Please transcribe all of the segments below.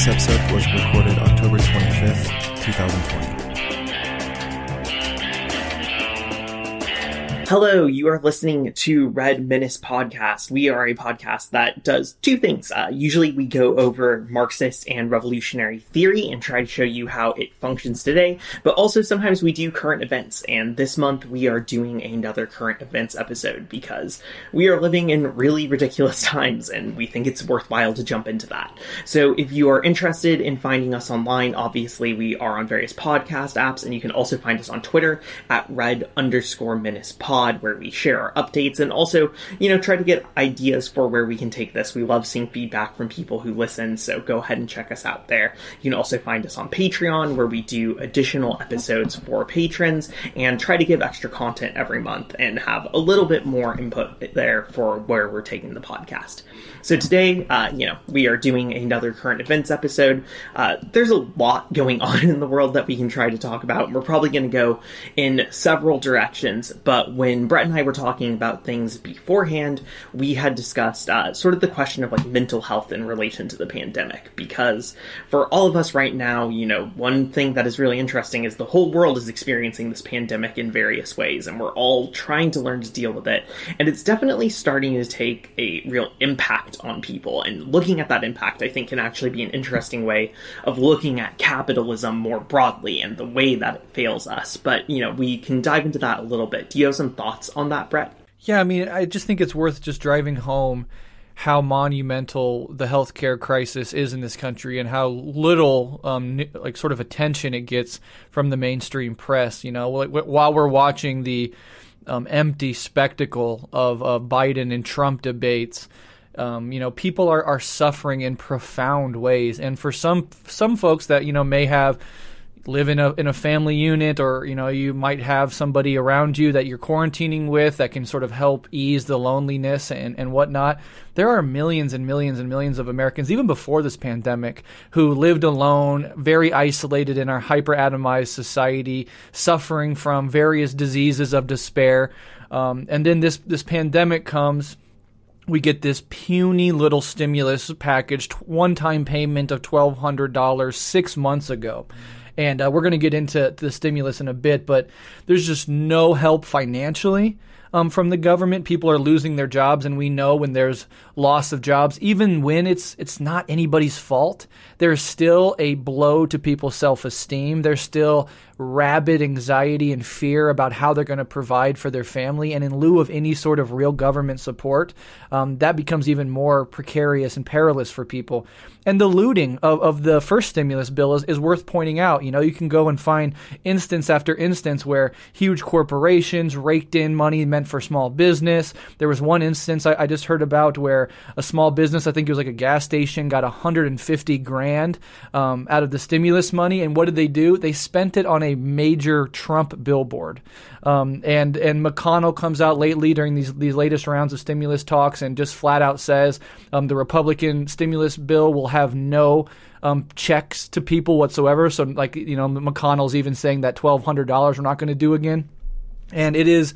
This episode was recorded October 25th, 2020. Hello, you are listening to Red Menace Podcast. We are a podcast that does two things. Usually we go over Marxist and revolutionary theory and try to show you how it functions today, but also sometimes we do current events, and this month we are doing another current events episode because we are living in really ridiculous times and we think it's worthwhile to jump into that. So if you are interested in finding us online, obviously we are on various podcast apps, and you can also find us on Twitter at red_menacepod, where we share our updates and also, try to get ideas for where we can take this. We love seeing feedback from people who listen, so go ahead and check us out there. You can also find us on Patreon, where we do additional episodes for patrons and try to give extra content every month and have a little bit more input there for where we're taking the podcast. So today, we are doing another current events episode. There's a lot going on in the world that we can try to talk about, and we're probably going to go in several directions, but when Brett and I were talking about things beforehand, we had discussed sort of the question of mental health in relation to the pandemic, because for all of us right now, one thing that is really interesting is the whole world is experiencing this pandemic in various ways, and we're all trying to learn to deal with it, and it's definitely starting to take a real impact on people, and looking at that impact, I think, can actually be an interesting way of looking at capitalism more broadly and the way that it fails us. But, we can dive into that a little bit. Do you have some thoughts on that, Brett? Yeah, I just think it's worth just driving home how monumental the healthcare crisis is in this country and how little sort of attention it gets from the mainstream press. While we're watching the empty spectacle of Biden and Trump debates, people are suffering in profound ways. And for some folks that, may live in a family unit, or, you might have somebody around you that you're quarantining with that can sort of help ease the loneliness and whatnot. There are millions and millions and millions of Americans, even before this pandemic, who lived alone, very isolated in our hyper-atomized society, suffering from various diseases of despair. And then this pandemic comes. We get this puny little stimulus package, one-time payment of $1,200 6 months ago. And we're going to get into the stimulus in a bit, but there's just no help financially from the government. People are losing their jobs, and we know when there's loss of jobs, even when it's not anybody's fault, there's still a blow to people's self-esteem. There's still rabid anxiety and fear about how they're going to provide for their family. And in lieu of any sort of real government support, that becomes even more precarious and perilous for people. And the looting of the first stimulus bill is worth pointing out. You can go and find instance after instance where huge corporations raked in money meant for small business. There was one instance I just heard about where a small business, I think it was like a gas station, got $150,000 out of the stimulus money. And what did they do? They spent it on a major Trump billboard. And McConnell comes out lately during these latest rounds of stimulus talks and just flat out says the Republican stimulus bill will have no checks to people whatsoever. So McConnell's even saying that $1,200 we're not going to do again. And it is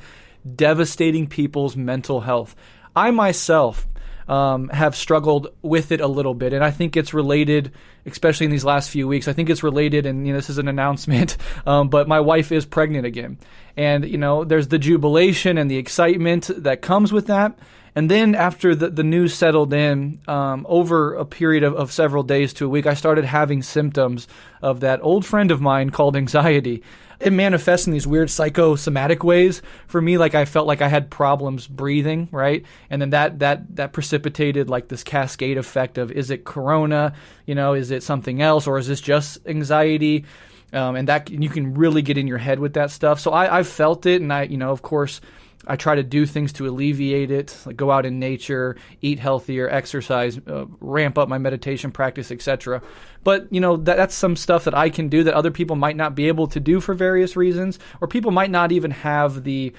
devastating people's mental health. I myself have struggled with it a little bit, and I think it's related, especially in these last few weeks. I think it's related, and this is an announcement, but my wife is pregnant again. And, there's the jubilation and the excitement that comes with that. And then after the news settled in, over a period of several days to a week, I started having symptoms of that old friend of mine called anxiety. It manifests in these weird psychosomatic ways. For me, I felt like I had problems breathing, right? And then that precipitated this cascade effect of, is it corona? Is it something else? Or is this just anxiety? And that you can really get in your head with that stuff. So I've felt it, and of course, I try to do things to alleviate it, like go out in nature, eat healthier, exercise, ramp up my meditation practice, etc. But, that's some stuff that I can do that other people might not be able to do for various reasons, or people might not even have the,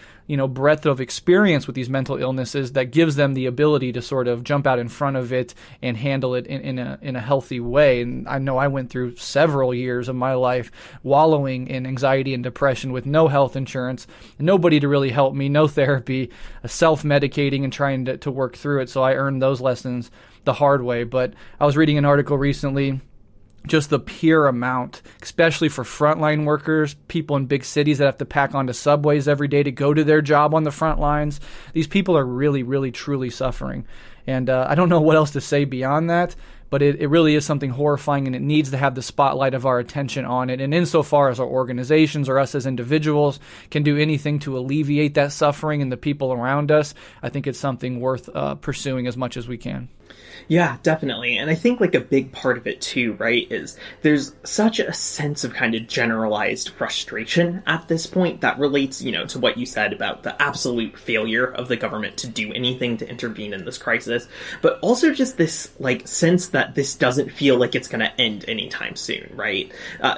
breadth of experience with these mental illnesses that gives them the ability to sort of jump out in front of it and handle it in a healthy way. And I know I went through several years of my life wallowing in anxiety and depression with no health insurance, nobody to really help me, no therapy, self-medicating and trying to work through it. So I earned those lessons the hard way. But I was reading an article recently just the pure amount, especially for frontline workers, people in big cities that have to pack onto subways every day to go to their job on the front lines. These people are really, really, truly suffering. And I don't know what else to say beyond that, but it really is something horrifying, and it needs to have the spotlight of our attention on it. And insofar as our organizations or us as individuals can do anything to alleviate that suffering and the people around us, I think it's something worth pursuing as much as we can. Yeah, definitely. And I think like a big part of it too, right, is there's such a sense of kind of generalized frustration at this point that relates, to what you said about the absolute failure of the government to do anything to intervene in this crisis, but also just this like sense that this doesn't feel like it's going to end anytime soon, right?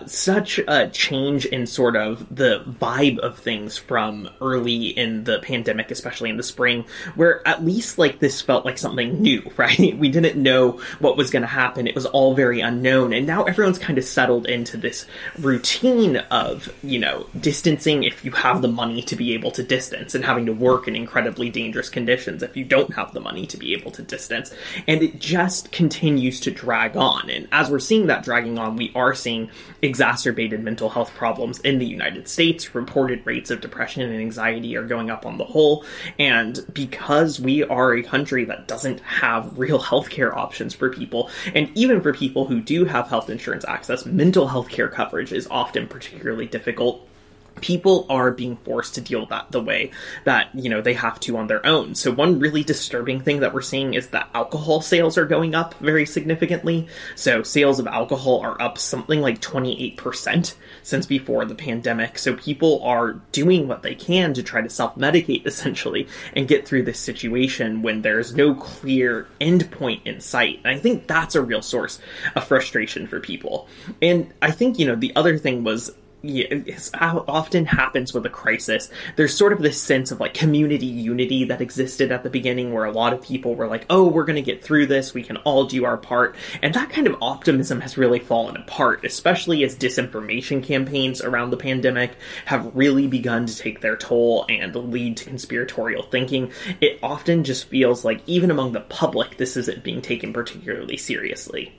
Such a change in sort of the vibe of things from early in the pandemic, especially in the spring, where at least like this felt like something new, right? We didn't know what was going to happen. It was all very unknown. And now everyone's kind of settled into this routine of, distancing if you have the money to be able to distance, and having to work in incredibly dangerous conditions if you don't have the money to be able to distance. And it just continues to drag on. And as we're seeing that dragging on, we are seeing exacerbated mental health problems in the United States. Reported rates of depression and anxiety are going up on the whole. And because we are a country that doesn't have real healthcare options for people, and even for people who do have health insurance access, mental health care coverage is often particularly difficult. People are being forced to deal with that the way that, they have to on their own. So one really disturbing thing that we're seeing is that alcohol sales are going up very significantly. So sales of alcohol are up something like 28% since before the pandemic. So people are doing what they can to try to self-medicate, essentially, and get through this situation when there's no clear end point in sight. And I think that's a real source of frustration for people. And I think, the other thing was, it's how often happens with a crisis. There's sort of this sense of like community unity that existed at the beginning, where a lot of people were like, oh, we're going to get through this. We can all do our part. And that kind of optimism has really fallen apart, especially as disinformation campaigns around the pandemic have really begun to take their toll and lead to conspiratorial thinking. It often just feels like even among the public, this isn't being taken particularly seriously.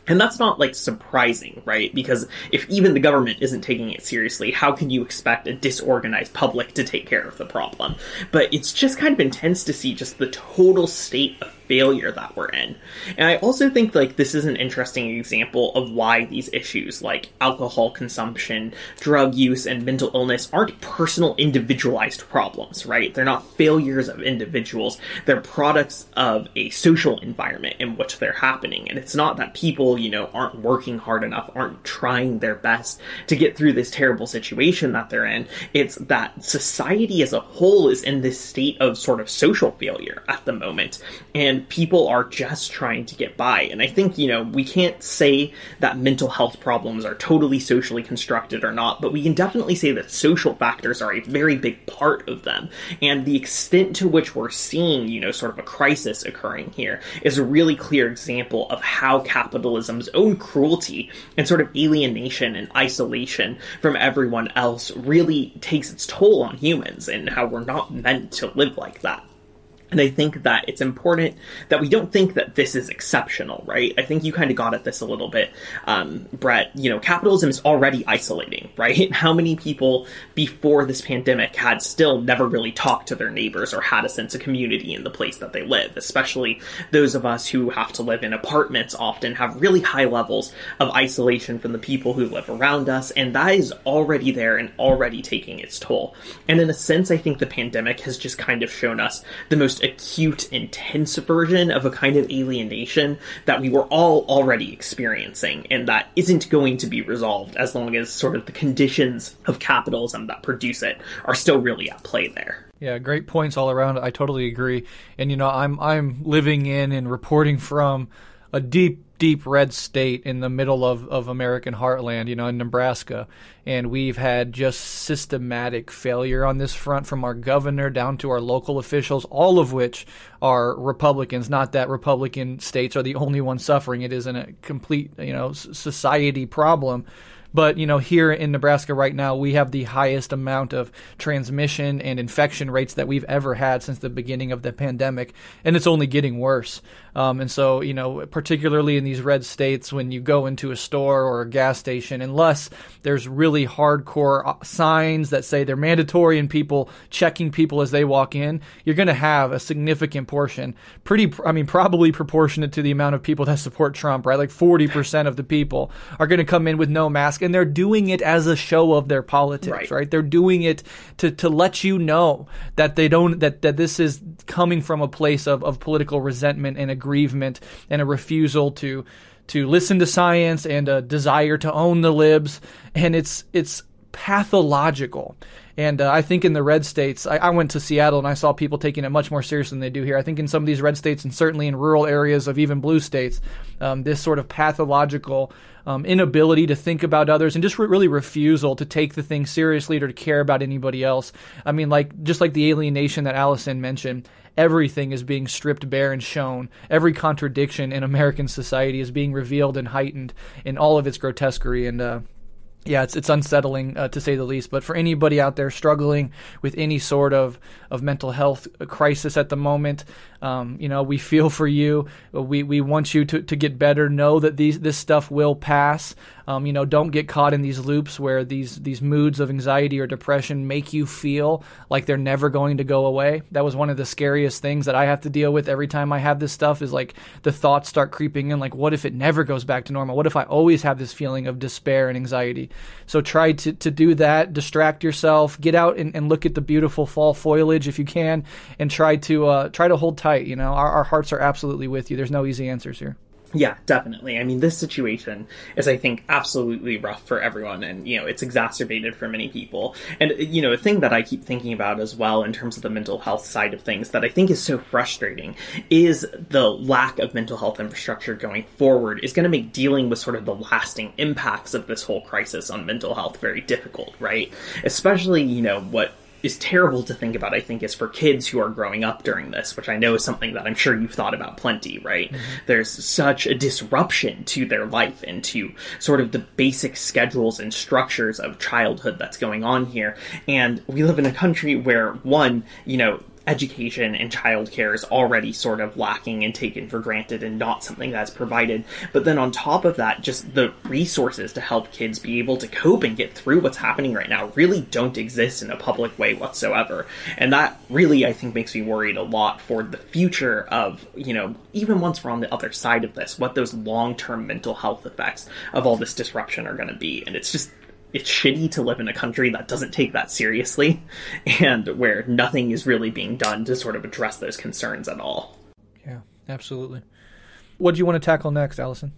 And that's not, surprising, right? Because if even the government isn't taking it seriously, how can you expect a disorganized public to take care of the problem? But it's just kind of intense to see just the total state of failure that we're in. And I also think, this is an interesting example of why these issues like alcohol consumption, drug use, and mental illness aren't personal, individualized problems, right? They're not failures of individuals. They're products of a social environment in which they're happening. And it's not that people, aren't working hard enough, aren't trying their best to get through this terrible situation that they're in. It's that society as a whole is in this state of sort of social failure at the moment. And people are just trying to get by. And I think, we can't say that mental health problems are totally socially constructed or not, but we can definitely say that social factors are a very big part of them. And the extent to which we're seeing, sort of a crisis occurring here is a really clear example of how capitalism's own cruelty and sort of alienation and isolation from everyone else really takes its toll on humans, and how we're not meant to live like that. And I think that it's important that we don't think that this is exceptional, right? I think you kind of got at this a little bit, Brett. Capitalism is already isolating, right? How many people before this pandemic had still never really talked to their neighbors or had a sense of community in the place that they live? Especially those of us who have to live in apartments often have really high levels of isolation from the people who live around us, and that is already there and already taking its toll. And in a sense, I think the pandemic has just kind of shown us the most acute, intense version of a kind of alienation that we were all already experiencing, and that isn't going to be resolved as long as sort of the conditions of capitalism that produce it are still really at play there. Yeah, great points all around. I totally agree. And I'm living in and reporting from a deep red state in the middle of American heartland, in Nebraska. And we've had just systematic failure on this front, from our governor down to our local officials, all of which are Republicans. Not that Republican states are the only ones suffering. It isn't a complete, society problem. But, here in Nebraska right now, we have the highest amount of transmission and infection rates that we've ever had since the beginning of the pandemic, and it's only getting worse. And so, particularly in these red states, when you go into a store or a gas station, unless there's really hardcore signs that say they're mandatory and people checking people as they walk in, you're going to have a significant portion, probably proportionate to the amount of people that support Trump, right? Like 40% of the people are going to come in with no mask, and they're doing it as a show of their politics, right? They're doing it to let you know that they don't, that this is coming from a place of political resentment and aggrievement and a refusal to listen to science and a desire to own the libs, and it's pathological. And I think in the red states, I went to Seattle and I saw people taking it much more seriously than they do here. I think in some of these red states and certainly in rural areas of even blue states, this sort of pathological inability to think about others and just really refusal to take the thing seriously or to care about anybody else. I mean, just like the alienation that Alyson mentioned, everything is being stripped bare and shown. Every contradiction in American society is being revealed and heightened in all of its grotesquerie. And yeah, it's unsettling to say the least. But for anybody out there struggling with any sort of mental health crisis at the moment, we feel for you. We want you to get better. Know that this stuff will pass. Don't get caught in these loops where these moods of anxiety or depression make you feel like they're never going to go away. That was one of the scariest things that I have to deal with every time I have this stuff, is like the thoughts start creeping in, like, what if it never goes back to normal? What if I always have this feeling of despair and anxiety? So try to do that, distract yourself, get out and look at the beautiful fall foliage if you can, and try to hold tight. Our hearts are absolutely with you. There's no easy answers here. Yeah, definitely. I mean, this situation is, I think, absolutely rough for everyone, and, it's exacerbated for many people. And, a thing that I keep thinking about as well in terms of the mental health side of things that I think is so frustrating is the lack of mental health infrastructure going forward is going to make dealing with sort of the lasting impacts of this whole crisis on mental health very difficult, right? Especially, what is terrible to think about, I think, is for kids who are growing up during this, which I know is something that I'm sure you've thought about plenty, right? Mm-hmm. There's such a disruption to their life and to sort of the basic schedules and structures of childhood that's going on here. And we live in a country where, one, education and childcare is already sort of lacking and taken for granted and not something that's provided. But then on top of that, just the resources to help kids be able to cope and get through what's happening right now really don't exist in a public way whatsoever. And that really, I think, makes me worried a lot for the future of, even once we're on the other side of this, what those long-term mental health effects of all this disruption are going to be. And it's shitty to live in a country that doesn't take that seriously and where nothing is really being done to sort of address those concerns at all. Yeah, absolutely. What do you want to tackle next, Alyson?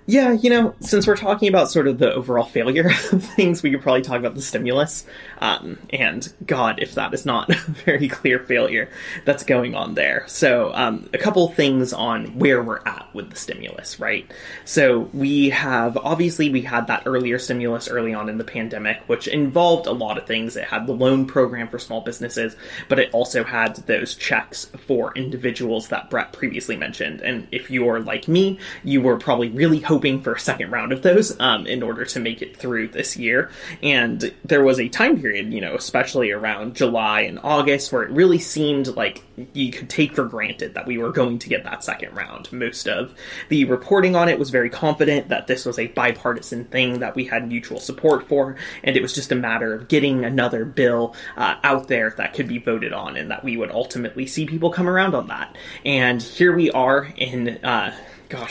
Yeah, since we're talking about sort of the overall failure of things, we could probably talk about the stimulus. And God, if that is not a very clear failure that's going on there. So a couple things on where we're at with the stimulus, right? So we had that earlier stimulus early on in the pandemic, which involved a lot of things. It had the loan program for small businesses, but it also had those checks for individuals that Breht previously mentioned. And if you're like me, you were probably really hoping for a second round of those in order to make it through this year. And there was a time period, especially around July and August, where it really seemed like you could take for granted that we were going to get that second round. Most of the reporting on it was very confident that this was a bipartisan thing that we had mutual support for, and it was just a matter of getting another bill out there that could be voted on, and that we would ultimately see people come around on that. And here we are in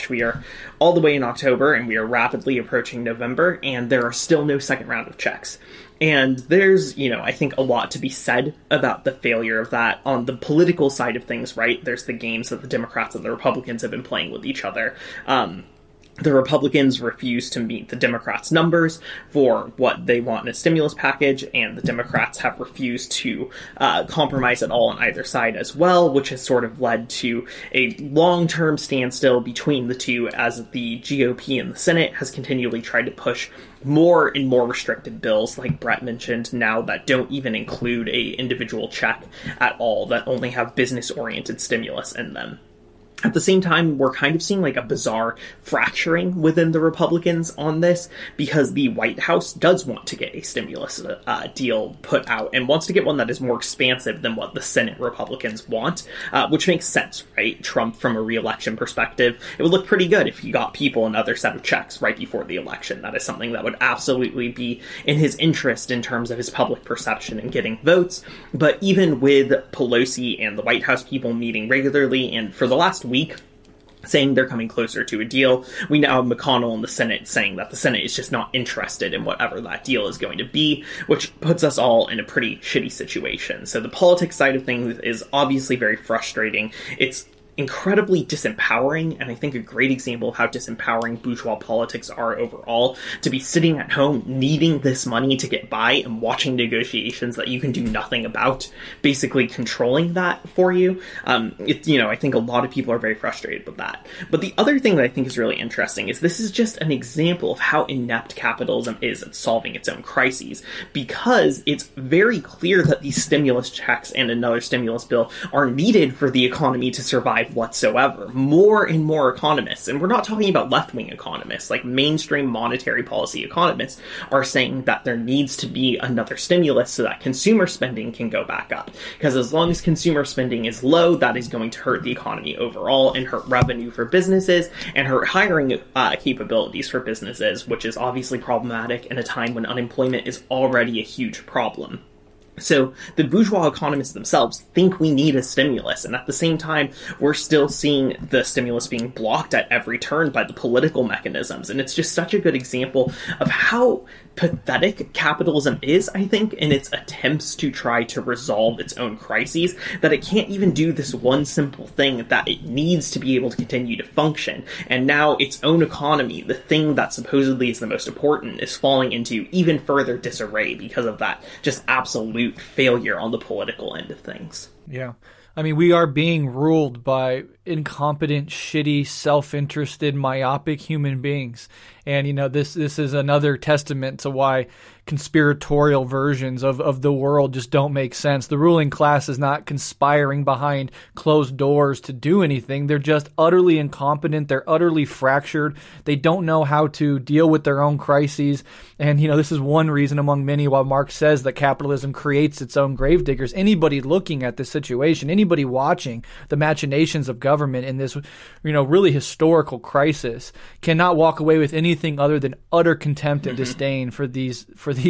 we are all the way in October, and we are rapidly approaching November, and there are still no second round of checks. And there's, I think a lot to be said about the failure of that on the political side of things, right? There's the games that the Democrats and the Republicans have been playing with each other. The Republicans refuse to meet the Democrats' numbers for what they want in a stimulus package, and the Democrats have refused to compromise at all on either side as well, which has sort of led to a long-term standstill between the two as the GOP in the Senate has continually tried to push more and more restrictive bills, like Breht mentioned, now that don't even include a individual check at all, that only have business-oriented stimulus in them. At the same time, we're kind of seeing like a bizarre fracturing within the Republicans on this, because the White House does want to get a stimulus deal put out and wants to get one that is more expansive than what the Senate Republicans want, which makes sense, right? Trump, from a re-election perspective, it would look pretty good if he got people another set of checks right before the election. That is something that would absolutely be in his interest in terms of his public perception and getting votes. But even with Pelosi and the White House people meeting regularly, and for the last week saying they're coming closer to a deal, we now have McConnell in the Senate saying that the Senate is just not interested in whatever that deal is going to be, which puts us all in a pretty shitty situation. So the politics side of things is obviously very frustrating. It's incredibly disempowering, and I think a great example of how disempowering bourgeois politics are overall, to be sitting at home needing this money to get by and watching negotiations that you can do nothing about, basically controlling that for you. I think a lot of people are very frustrated with that. But the other thing that I think is really interesting is this is just an example of how inept capitalism is at solving its own crises, because it's very clear that these stimulus checks and another stimulus bill are needed for the economy to survive whatsoever. More and more economists, and we're not talking about left-wing economists, like mainstream monetary policy economists, are saying that there needs to be another stimulus so that consumer spending can go back up. Because as long as consumer spending is low, that is going to hurt the economy overall and hurt revenue for businesses and hurt hiring capabilities for businesses, which is obviously problematic in a time when unemployment is already a huge problem. So the bourgeois economists themselves think we need a stimulus, and at the same time, we're still seeing the stimulus being blocked at every turn by the political mechanisms. And it's just such a good example of how pathetic capitalism is, I think, in its attempts to try to resolve its own crises, that it can't even do this one simple thing that it needs to be able to continue to function. And now its own economy, the thing that supposedly is the most important, is falling into even further disarray because of that just absolute failure on the political end of things. Yeah. I mean, we are being ruled by incompetent, shitty, self-interested, myopic human beings. And, this is another testament to why conspiratorial versions of the world just don't make sense. The ruling class is not conspiring behind closed doors to do anything. They're just utterly incompetent. They're utterly fractured. They don't know how to deal with their own crises. And, this is one reason among many why Marx says that capitalism creates its own gravediggers. Anybody looking at this situation, anybody watching the machinations of government in this, really historical crisis, cannot walk away with anything other than utter contempt and disdain for these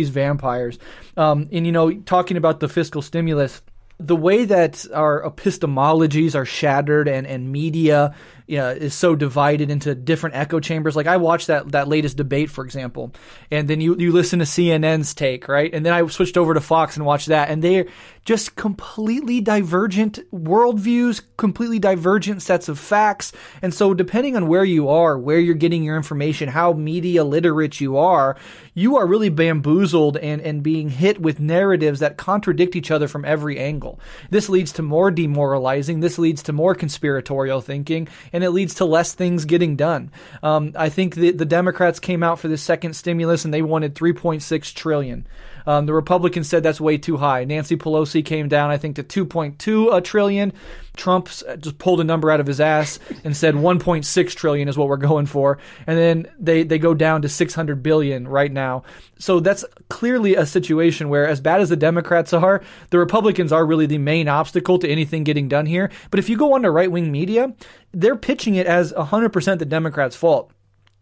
vampires. Talking about the fiscal stimulus, the way that our epistemologies are shattered and media is so divided into different echo chambers. Like I watched that latest debate, for example, and then you listen to CNN's take, right? And then I switched over to Fox and watched that, and they're just completely divergent worldviews, completely divergent sets of facts. And so depending on where you are, where you're getting your information, how media literate you are really bamboozled and being hit with narratives that contradict each other from every angle. This leads to more demoralizing. This leads to more conspiratorial thinking, and it leads to less things getting done. I think the Democrats came out for this second stimulus and they wanted $3.6 trillion. The Republicans said that's way too high. Nancy Pelosi came down, I think, to $2.2 trillion. Trump just pulled a number out of his ass and said $1.6 trillion is what we're going for. And then they go down to $600 billion right now. So that's clearly a situation where, as bad as the Democrats are, the Republicans are really the main obstacle to anything getting done here. But if you go on to right-wing media, they're pitching it as 100% the Democrats' fault.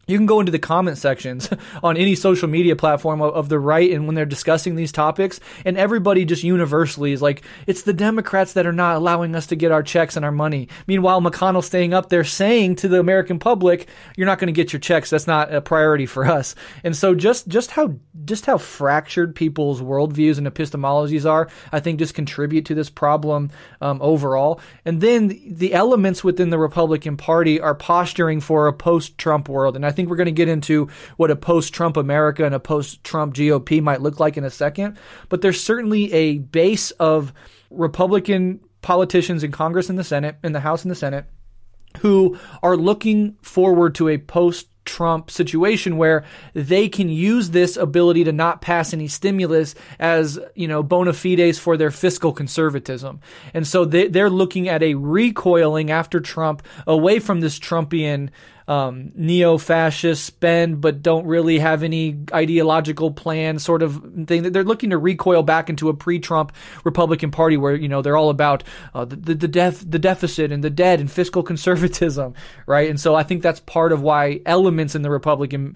You can go into the comment sections on any social media platform of the right, and when they're discussing these topics, and everybody just universally is like, it's the Democrats that are not allowing us to get our checks and our money. Meanwhile, McConnell's staying up there saying to the American public, you're not going to get your checks. That's not a priority for us. And so just how fractured people's worldviews and epistemologies are, I think just contribute to this problem overall. And then the elements within the Republican Party are posturing for a post-Trump world. And I think we're going to get into what a post-Trump America and a post-Trump GOP might look like in a second. But there's certainly a base of Republican politicians in Congress and the Senate, in the House and the Senate, who are looking forward to a post Trump situation where they can use this ability to not pass any stimulus as, bona fides for their fiscal conservatism. And so they're looking at a recoiling after Trump away from this Trumpian neo-fascist spend, but don't really have any ideological plan sort of thing. They're looking to recoil back into a pre-Trump Republican Party where, they're all about the deficit and the debt and fiscal conservatism, right? And so I think that's part of why elements in the Republican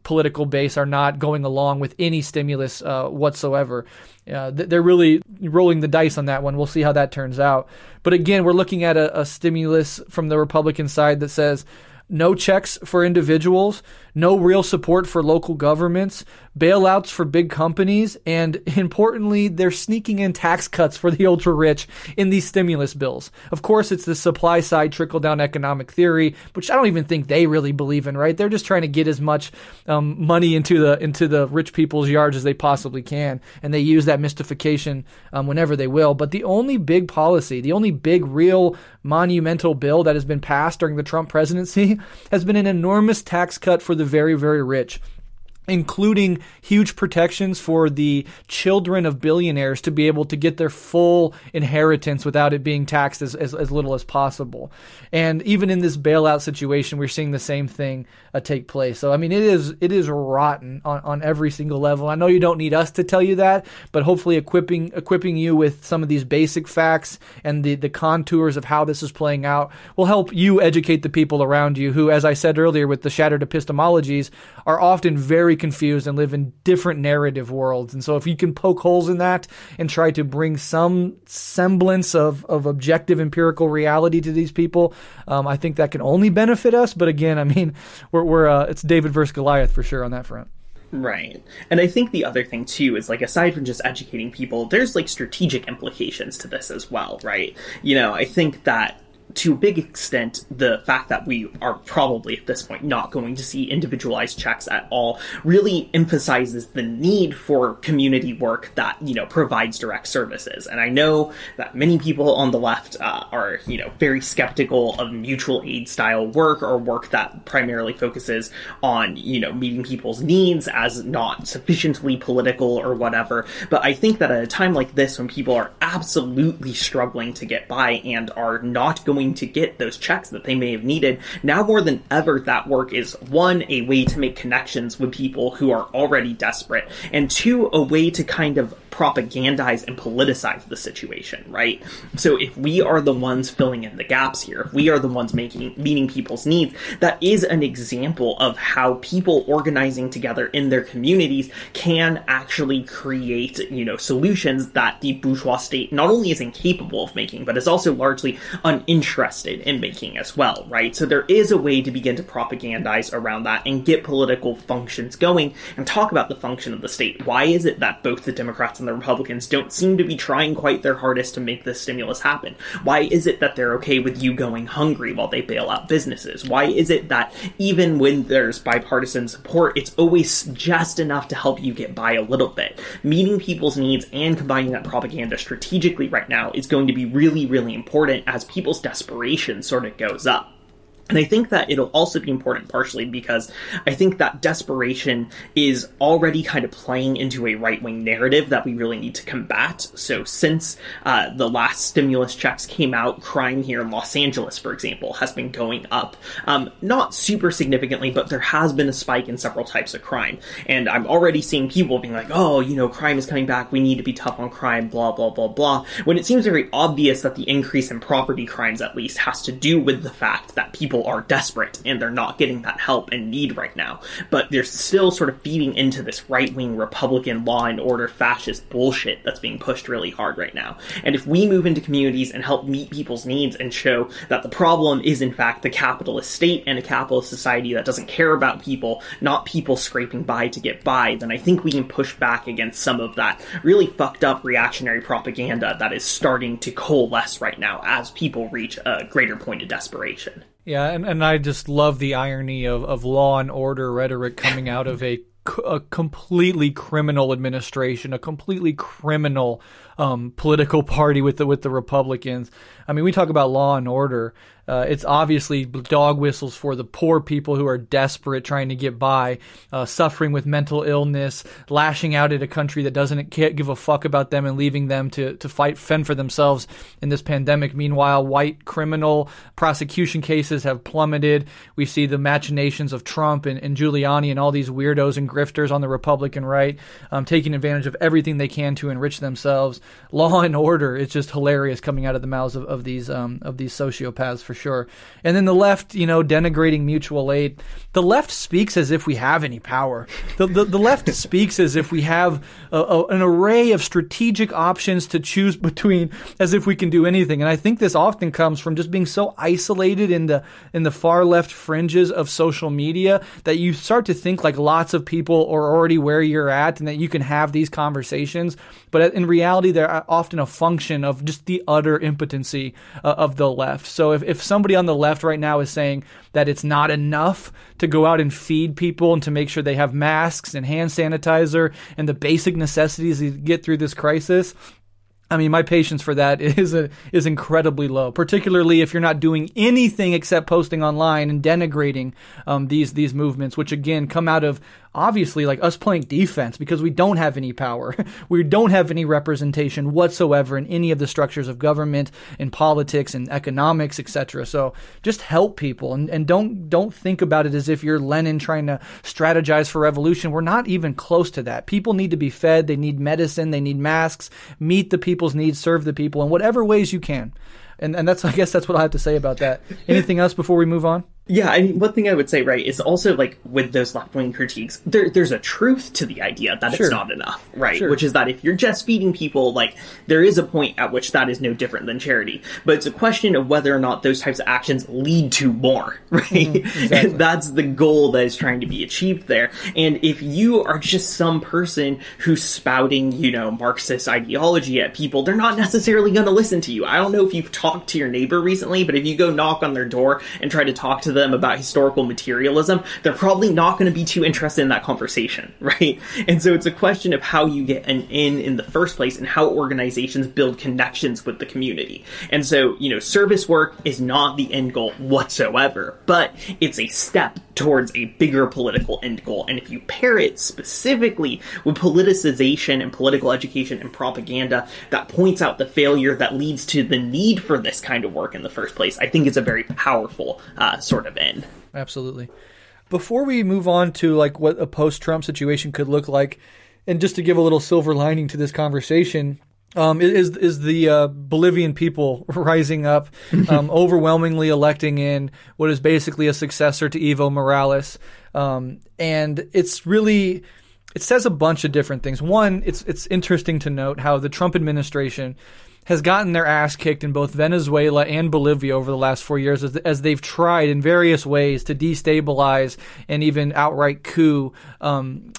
political base are not going along with any stimulus whatsoever. They're really rolling the dice on that one. We'll see how that turns out. But again, we're looking at a stimulus from the Republican side that says no checks for individuals, no real support for local governments, bailouts for big companies, and importantly, they're sneaking in tax cuts for the ultra rich in these stimulus bills. Of course, it's the supply side trickle down economic theory, which I don't even think they really believe in, right? They're just trying to get as much money into the rich people's yards as they possibly can, and they use that mystification whenever they will. But the only big policy, the only big real monumental bill that has been passed during the Trump presidency has been an enormous tax cut for the very, very rich, including huge protections for the children of billionaires to be able to get their full inheritance without it being taxed as little as possible. And even in this bailout situation, we're seeing the same thing take place. So, I mean, it is rotten on every single level. I know you don't need us to tell you that, but hopefully equipping you with some of these basic facts and the contours of how this is playing out will help you educate the people around you who, as I said earlier with the shattered epistemologies, are often very confused and live in different narrative worlds. And so if you can poke holes in that and try to bring some semblance of objective empirical reality to these people, I think that can only benefit us. But again, I mean, we're it's David versus Goliath for sure on that front. Right. And I think the other thing, too, is, aside from just educating people, there's, strategic implications to this as well, right? I think that to a big extent, the fact that we are probably at this point not going to see individualized checks at all really emphasizes the need for community work that, provides direct services. And I know that many people on the left are, very skeptical of mutual aid style work or work that primarily focuses on, meeting people's needs as not sufficiently political or whatever. But I think that at a time like this, when people are absolutely struggling to get by and are not going to get those checks that they may have needed, now more than ever, that work is, one, a way to make connections with people who are already desperate, and two, a way to kind of propagandize and politicize the situation, right? So if we are the ones filling in the gaps here, if we are the ones meeting people's needs, that is an example of how people organizing together in their communities can actually create, solutions that the bourgeois state not only is incapable of making, but is also largely uninterested in making as well, right? So there is a way to begin to propagandize around that and get political functions going and talk about the function of the state. Why is it that both the Democrats and the Republicans don't seem to be trying quite their hardest to make this stimulus happen? Why is it that they're okay with you going hungry while they bail out businesses? Why is it that even when there's bipartisan support, it's always just enough to help you get by a little bit? Meeting people's needs and combining that propaganda strategically right now is going to be really, really important as people's desperation sort of goes up. And I think that it'll also be important partially because I think that desperation is already kind of playing into a right-wing narrative that we really need to combat. So since the last stimulus checks came out, crime here in Los Angeles, for example, has been going up. Not super significantly, but there has been a spike in several types of crime. And I'm already seeing people being like, oh, crime is coming back, we need to be tough on crime, blah, blah, blah, blah. When it seems very obvious that the increase in property crimes, at least, has to do with the fact that people are desperate and they're not getting that help and need right now. But they're still sort of feeding into this right-wing Republican law and order fascist bullshit that's being pushed really hard right now. And if we move into communities and help meet people's needs and show that the problem is in fact the capitalist state and a capitalist society that doesn't care about people, not people scraping by to get by, then I think we can push back against some of that really fucked up reactionary propaganda that is starting to coalesce right now as people reach a greater point of desperation. Yeah, and I just love the irony of law and order rhetoric coming out of a completely criminal administration, a completely criminal political party with the Republicans. I mean, we talk about law and order. It's obviously dog whistles for the poor people who are desperate, trying to get by, suffering with mental illness, lashing out at a country that can't give a fuck about them and leaving them to fend for themselves in this pandemic. Meanwhile, white criminal prosecution cases have plummeted. We see the machinations of Trump and Giuliani and all these weirdos and grifters on the Republican right, taking advantage of everything they can to enrich themselves. Law and order is just hilarious coming out of the mouths of these sociopaths, for sure. And then the left, denigrating mutual aid. The left speaks as if we have any power. The left speaks as if we have an array of strategic options to choose between, as if we can do anything. And I think this often comes from just being so isolated in the far left fringes of social media that you start to think like lots of people are already where you're at and that you can have these conversations. But in reality, they're often a function of just the utter impotency of the left. So if somebody on the left right now is saying that it's not enough to go out and feed people and to make sure they have masks and hand sanitizer and the basic necessities to get through this crisis, I mean, my patience for that is incredibly low, particularly if you're not doing anything except posting online and denigrating these movements, which again come out of obviously like us playing defense because we don't have any power. We don't have any representation whatsoever in any of the structures of government, in politics and economics, etc. So just help people and don't think about it as if you're Lenin trying to strategize for revolution. We're not even close to that. People need to be fed. They need medicine. They need masks. Meet the people's needs. Serve the people in whatever ways you can. And I guess that's what I have to say about that. Anything else before we move on? Yeah, I mean, one thing I would say, right, is also, like, with those left-wing critiques, there's a truth to the idea that Sure. it's not enough, right? Sure. Which is that if you're just feeding people, like, there is a point at which that is no different than charity. But it's a question of whether or not those types of actions lead to more, right? Exactly. And that's the goal that is trying to be achieved there. And if you are just some person who's spouting, Marxist ideology at people, they're not necessarily going to listen to you. I don't know if you've talked to your neighbor recently, but if you go knock on their door and try to talk to them about historical materialism, they're probably not going to be too interested in that conversation, right? And so it's a question of how you get an in the first place and how organizations build connections with the community. And so, service work is not the end goal whatsoever, but it's a step towards a bigger political end goal. And if you pair it specifically with politicization and political education and propaganda that points out the failure that leads to the need for this kind of work in the first place, I think it's a very powerful sort of end. Absolutely. Before we move on to like what a post-Trump situation could look like, and just to give a little silver lining to this conversation, is the Bolivian people rising up, overwhelmingly electing in what is basically a successor to Evo Morales. And it says a bunch of different things. One, it's interesting to note how the Trump administration has gotten their ass kicked in both Venezuela and Bolivia over the last 4 years as they've tried in various ways to destabilize and even outright coup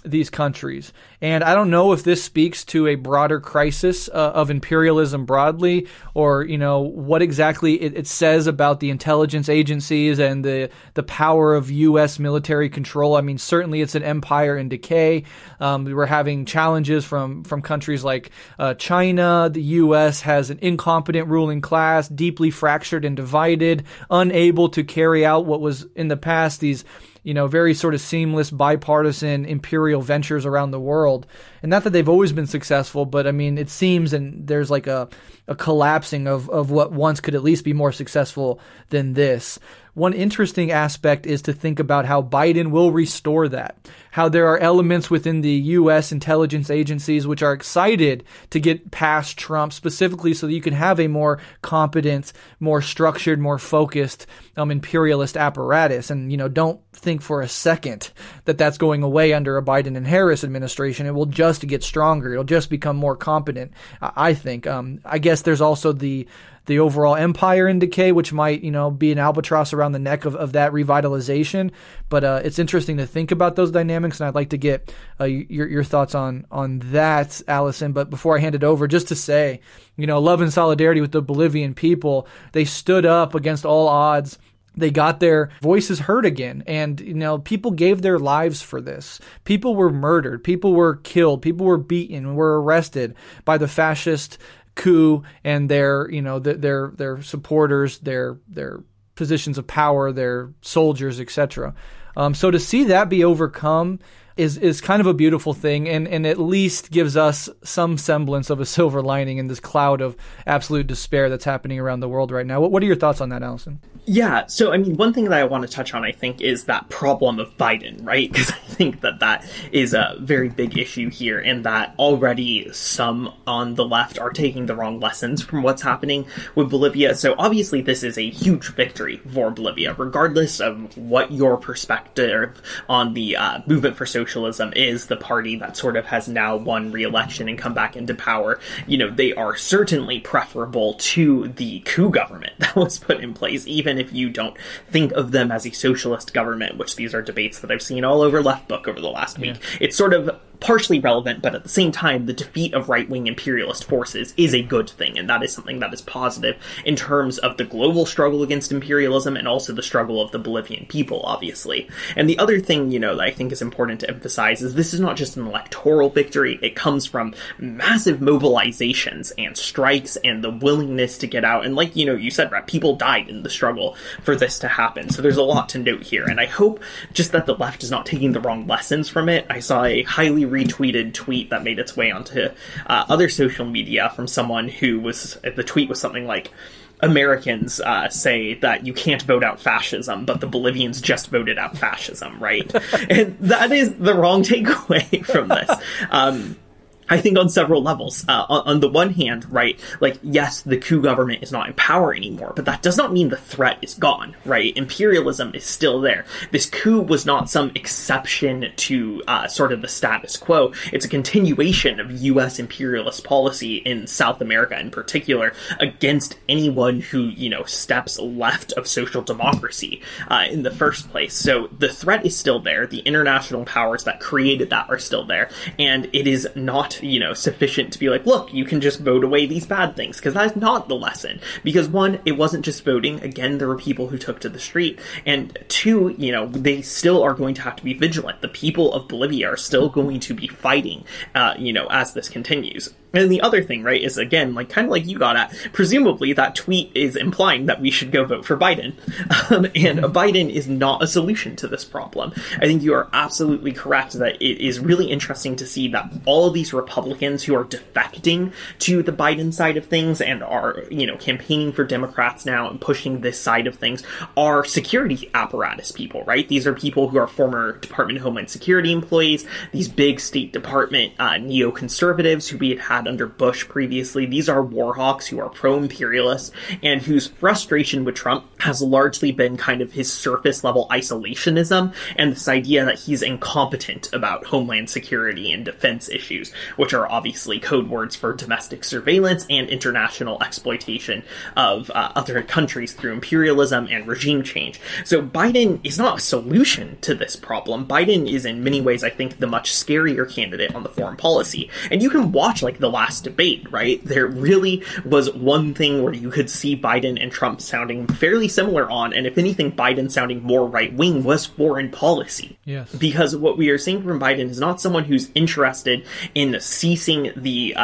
these countries. And I don't know if this speaks to a broader crisis of imperialism broadly, or what exactly it says about the intelligence agencies and the power of U.S. military control. I mean, certainly it's an empire in decay. We were having challenges from countries like China. The U.S. has an incompetent ruling class, deeply fractured and divided, unable to carry out what was in the past these very sort of seamless bipartisan imperial ventures around the world. And not that they've always been successful, but I mean, it seems, and there's like a collapsing of what once could at least be more successful than this. One interesting aspect is to think about how Biden will restore that, how there are elements within the U.S. intelligence agencies which are excited to get past Trump, specifically so that you can have a more competent, more structured, more focused imperialist apparatus. And, don't think for a second that that's going away under a Biden and Harris administration. It will just get stronger. It'll just become more competent, I think. I guess there's also the overall empire in decay, which might, be an albatross around the neck of that revitalization. But it's interesting to think about those dynamics, and I'd like to get your thoughts on that, Alyson. But before I hand it over, just to say, love and solidarity with the Bolivian people. They stood up against all odds They got their voices heard again. And, people gave their lives for this. People were murdered. People were killed. People were beaten, were arrested by the fascist coup and their supporters, their positions of power, their soldiers, etc. So to see that be overcome is kind of a beautiful thing, and at least gives us some semblance of a silver lining in this cloud of absolute despair that's happening around the world right now. What are your thoughts on that, Alyson? Yeah, so one thing that I want to touch on, I think, is that problem of Biden, right? Because I think that is a very big issue here, and that already some on the left are taking the wrong lessons from what's happening with Bolivia. So obviously this is a huge victory for Bolivia, regardless of what your perspective on the movement for socialism is. The party that sort of has now won re-election and come back into power, they are certainly preferable to the coup government that was put in place, even if you don't think of them as a socialist government, which these are debates that I've seen all over Left Book over the last week. It's sort of partially relevant, but at the same time, the defeat of right-wing imperialist forces is a good thing, and that is something that is positive in terms of the global struggle against imperialism and also the struggle of the Bolivian people, obviously. And the other thing, that I think is important to emphasize is this is not just an electoral victory. It comes from massive mobilizations and strikes and the willingness to get out. And like, you said, Brett, people died in the struggle for this to happen. So there's a lot to note here. And I hope just that the left is not taking the wrong lessons from it. I saw a highly retweeted tweet that made its way onto other social media from someone who the tweet was something like, Americans say that you can't vote out fascism, but the Bolivians just voted out fascism, right? And that is the wrong takeaway from this. I think on several levels. On the one hand, right, yes, the coup government is not in power anymore, but that does not mean the threat is gone, right? Imperialism is still there. This coup was not some exception to sort of the status quo. It's a continuation of U.S. imperialist policy in South America in particular against anyone who, steps left of social democracy in the first place. So the threat is still there. The international powers that created that are still there. And it is not sufficient to be like, look, you can just vote away these bad things, because that's not the lesson. Because one, it wasn't just voting. Again, there were people who took to the street. And two, they still are going to have to be vigilant. The people of Bolivia are still going to be fighting, as this continues. And the other thing, right, is again, kind of like you got at, presumably that tweet is implying that we should go vote for Biden. And Biden is not a solution to this problem. I think you are absolutely correct that it is really interesting to see that all of these Republicans who are defecting to the Biden side of things and are, campaigning for Democrats now and pushing this side of things are security apparatus people, right? These are people who are former Department of Homeland Security employees, these big State Department neoconservatives who we had had under Bush previously. These are war hawks who are pro-imperialists and whose frustration with Trump has largely been kind of his surface level isolationism and this idea that he's incompetent about homeland security and defense issues, which are obviously code words for domestic surveillance and international exploitation of other countries through imperialism and regime change. So Biden is not a solution to this problem. Biden is in many ways, I think, the much scarier candidate on the foreign policy. And you can watch the last debate, right? There really was one thing where you could see Biden and Trump sounding fairly similar on, and if anything, Biden sounding more right-wing, was foreign policy. Yes. Because what we are seeing from Biden is not someone who's interested in ceasing the,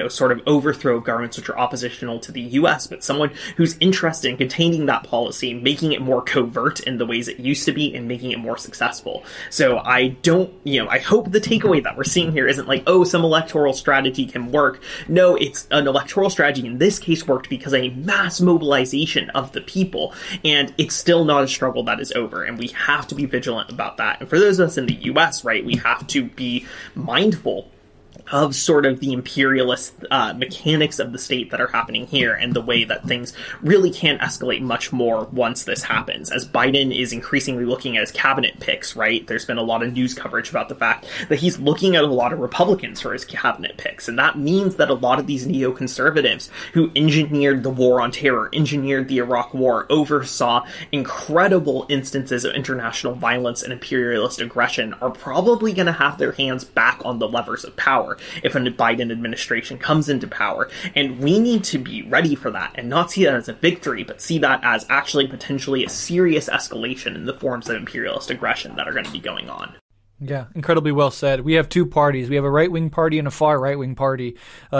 sort of overthrow of governments which are oppositional to the U.S., but someone who's interested in containing that policy, making it more covert in the ways it used to be, and making it more successful. So I hope the takeaway that we're seeing here isn't some electoral strategy can work. No, it's an electoral strategy in this case worked because of a mass mobilization of the people, and it's still not a struggle that is over, and we have to be vigilant about that. And for those of us in the U.S., right, we have to be mindful of sort of the imperialist mechanics of the state that are happening here and the way that things really can't escalate much more once this happens. As Biden is increasingly looking at his cabinet picks, right, there's been a lot of news coverage about the fact that he's looking at a lot of Republicans for his cabinet picks. And that means that a lot of these neoconservatives who engineered the war on terror, engineered the Iraq war, oversaw incredible instances of international violence and imperialist aggression are probably going to have their hands back on the levers of power. power if a Biden administration comes into power. And we need to be ready for that and not see that as a victory, but see that as actually potentially a serious escalation in the forms of imperialist aggression that are going to be going on. Yeah, incredibly well said. We have two parties. We have a right-wing party and a far right-wing party.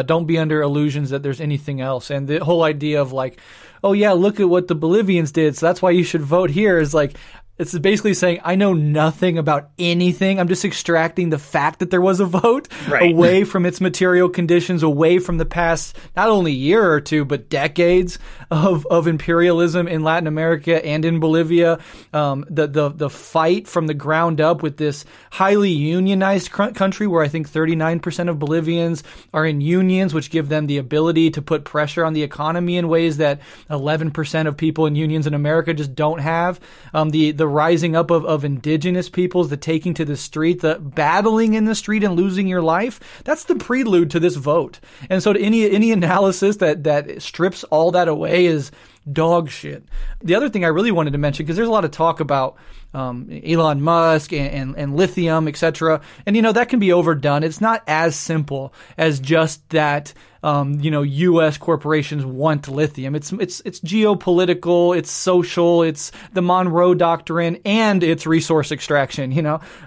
Don't be under illusions that there's anything else. And the whole idea of like, oh yeah, look at what the Bolivians did, so that's why you should vote here, is like, it's basically saying, I know nothing about anything. I'm just extracting the fact that there was a vote away from its material conditions, away from the past, not only year or two, but decades of imperialism in Latin America and in Bolivia. The fight from the ground up with this highly unionized country where I think 39% of Bolivians are in unions, which give them the ability to put pressure on the economy in ways that 11% of people in unions in America just don't have. The rising up of indigenous peoples, the taking to the street, the battling in the street and losing your life, that's the prelude to this vote. And so to any analysis that strips all that away is dog shit. The other thing I really wanted to mention, because there's a lot of talk about Elon Musk and lithium, etc. And, that can be overdone. It's not as simple as just that, U.S. corporations want lithium. It's geopolitical, it's social, it's the Monroe Doctrine, and it's resource extraction,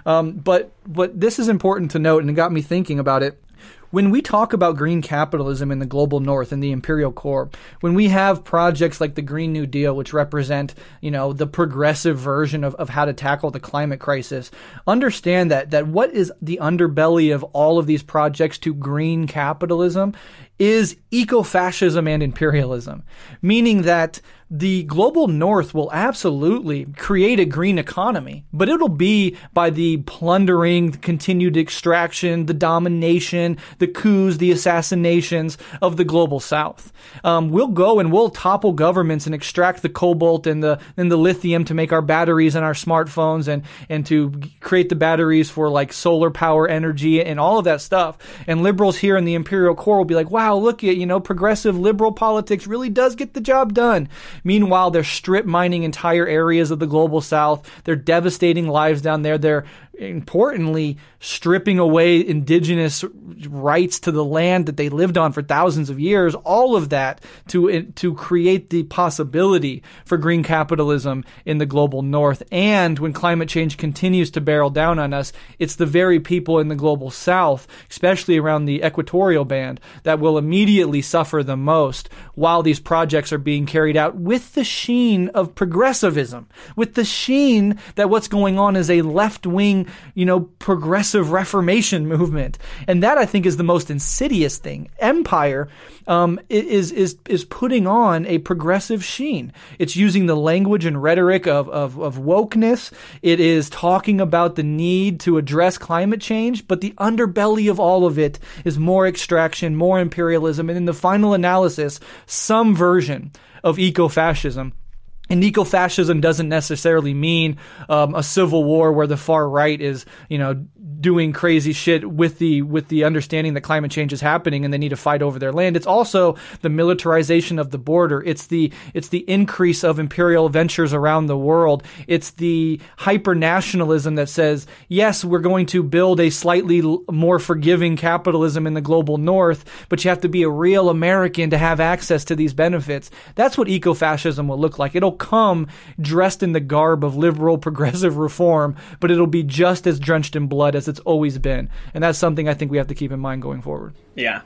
But this is important to note, and it got me thinking about it. When we talk about green capitalism in the global north and the imperial core, when we have projects like the Green New Deal, which represent, the progressive version of how to tackle the climate crisis, understand that what is the underbelly of all of these projects to green capitalism is eco-fascism and imperialism, meaning that the global north will absolutely create a green economy, but it'll be by the plundering, the continued extraction, the domination, the coups, the assassinations of the global south. We'll go and we'll topple governments and extract the cobalt and the lithium to make our batteries and our smartphones and to create the batteries for like solar power energy and all of that stuff. And liberals here in the imperial core will be like, wow, look at, progressive liberal politics really does get the job done. Meanwhile, they're strip mining entire areas of the global south. They're devastating lives down there. They're importantly stripping away indigenous rights to the land that they lived on for thousands of years. All of that to create the possibility for green capitalism in the global north. And when climate change continues to barrel down on us, it's the very people in the global south, especially around the equatorial band, that will immediately suffer the most while these projects are being carried out with the sheen of progressivism, with the sheen that what's going on is a left-wing, progressive reformation movement. And that, I think, is the most insidious thing. Empire is putting on a progressive sheen. It's using the language and rhetoric of wokeness. It is talking about the need to address climate change, but the underbelly of all of it is more extraction, more imperialism, and in the final analysis, some version of eco-fascism. And eco-fascism doesn't necessarily mean a civil war where the far right is, doing crazy shit with the understanding that climate change is happening and they need to fight over their land. It's also the militarization of the border. It's the increase of imperial ventures around the world. It's the hyper-nationalism that says, yes, we're going to build a slightly more forgiving capitalism in the global north, but you have to be a real American to have access to these benefits. That's what eco-fascism will look like. It'll come dressed in the garb of liberal progressive reform, but it'll be just as drenched in blood as it's always been. And that's something I think we have to keep in mind going forward. Yeah.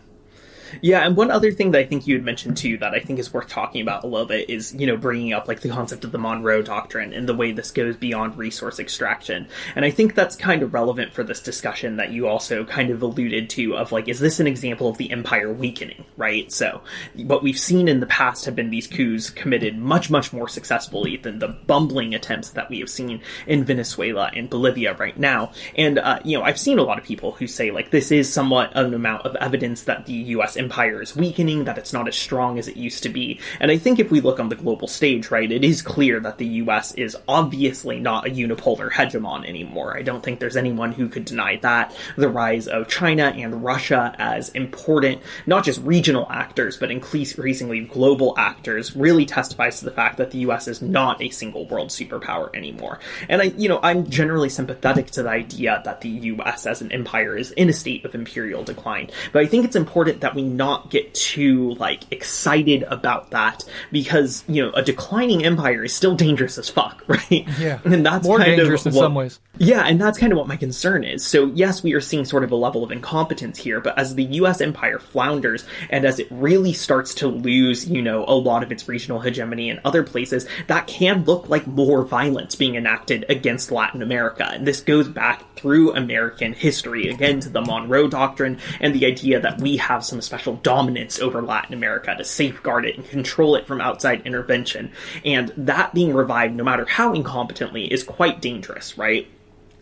Yeah, and one other thing that I think you had mentioned too that I think is worth talking about a little bit is, bringing up like the concept of the Monroe Doctrine and the way this goes beyond resource extraction. And I think that's kind of relevant for this discussion that you also kind of alluded to of like, is this an example of the empire weakening, right? So what we've seen in the past have been these coups committed much, much more successfully than the bumbling attempts that we have seen in Venezuela and Bolivia right now. And, I've seen a lot of people who say like, this is somewhat an amount of evidence that the U.S. empire is weakening, that it's not as strong as it used to be. And I think if we look on the global stage, right, it is clear that the US is obviously not a unipolar hegemon anymore. I don't think there's anyone who could deny that. The rise of China and Russia as important, not just regional actors, but increasingly global actors, really testifies to the fact that the US is not a single world superpower anymore. And I'm generally sympathetic to the idea that the US as an empire is in a state of imperial decline. But I think it's important that we not get too, excited about that, because, a declining empire is still dangerous as fuck, right? Yeah. And that's more kind dangerous of in some ways. Yeah, and that's kind of what my concern is. So yes, we are seeing sort of a level of incompetence here, but as the US empire flounders, and as it really starts to lose, a lot of its regional hegemony in other places, that can look like more violence being enacted against Latin America. And this goes back through American history, again, to the Monroe Doctrine and the idea that we have some special dominance over Latin America to safeguard it and control it from outside intervention. And that being revived, no matter how incompetently, is quite dangerous, right?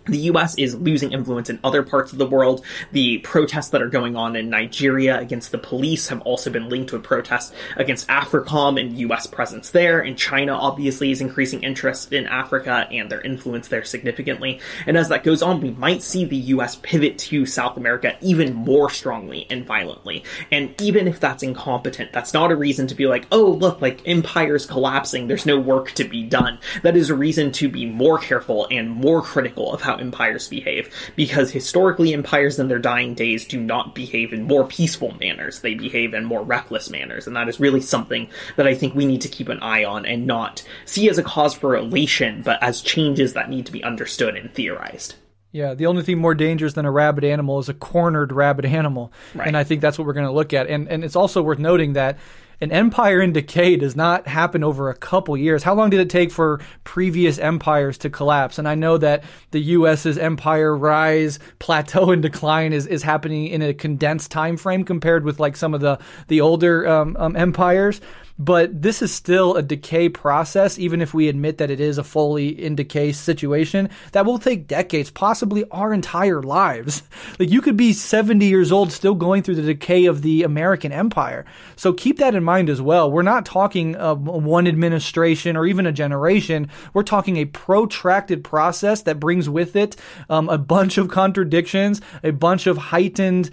The US is losing influence in other parts of the world. The protests that are going on in Nigeria against the police have also been linked to a protest against AFRICOM and US presence there. And China obviously is increasing interest in Africa and their influence there significantly. And as that goes on, we might see the US pivot to South America even more strongly and violently. And even if that's incompetent, that's not a reason to be like, oh, look, empire's collapsing, there's no work to be done. That is a reason to be more careful and more critical of how empires behave, because historically empires in their dying days do not behave in more peaceful manners. They behave in more reckless manners, and that is really something that I think we need to keep an eye on and not see as a cause for elation, but as changes that need to be understood and theorized. Yeah, the only thing more dangerous than a rabid animal is a cornered rabid animal. Right. And I think that's what we're going to look at. And it's also worth noting that an empire in decay does not happen over a couple years. How long did it take for previous empires to collapse? And I know that the U.S.'s empire rise, plateau, and decline is happening in a condensed time frame compared with some of the older empires. But this is still a decay process, even if we admit that it is a fully in decay situation, that will take decades, possibly our entire lives. You could be 70 years old still going through the decay of the American empire. So keep that in mind as well. We're not talking one administration or even a generation. We're talking a protracted process that brings with it a bunch of contradictions, a bunch of heightened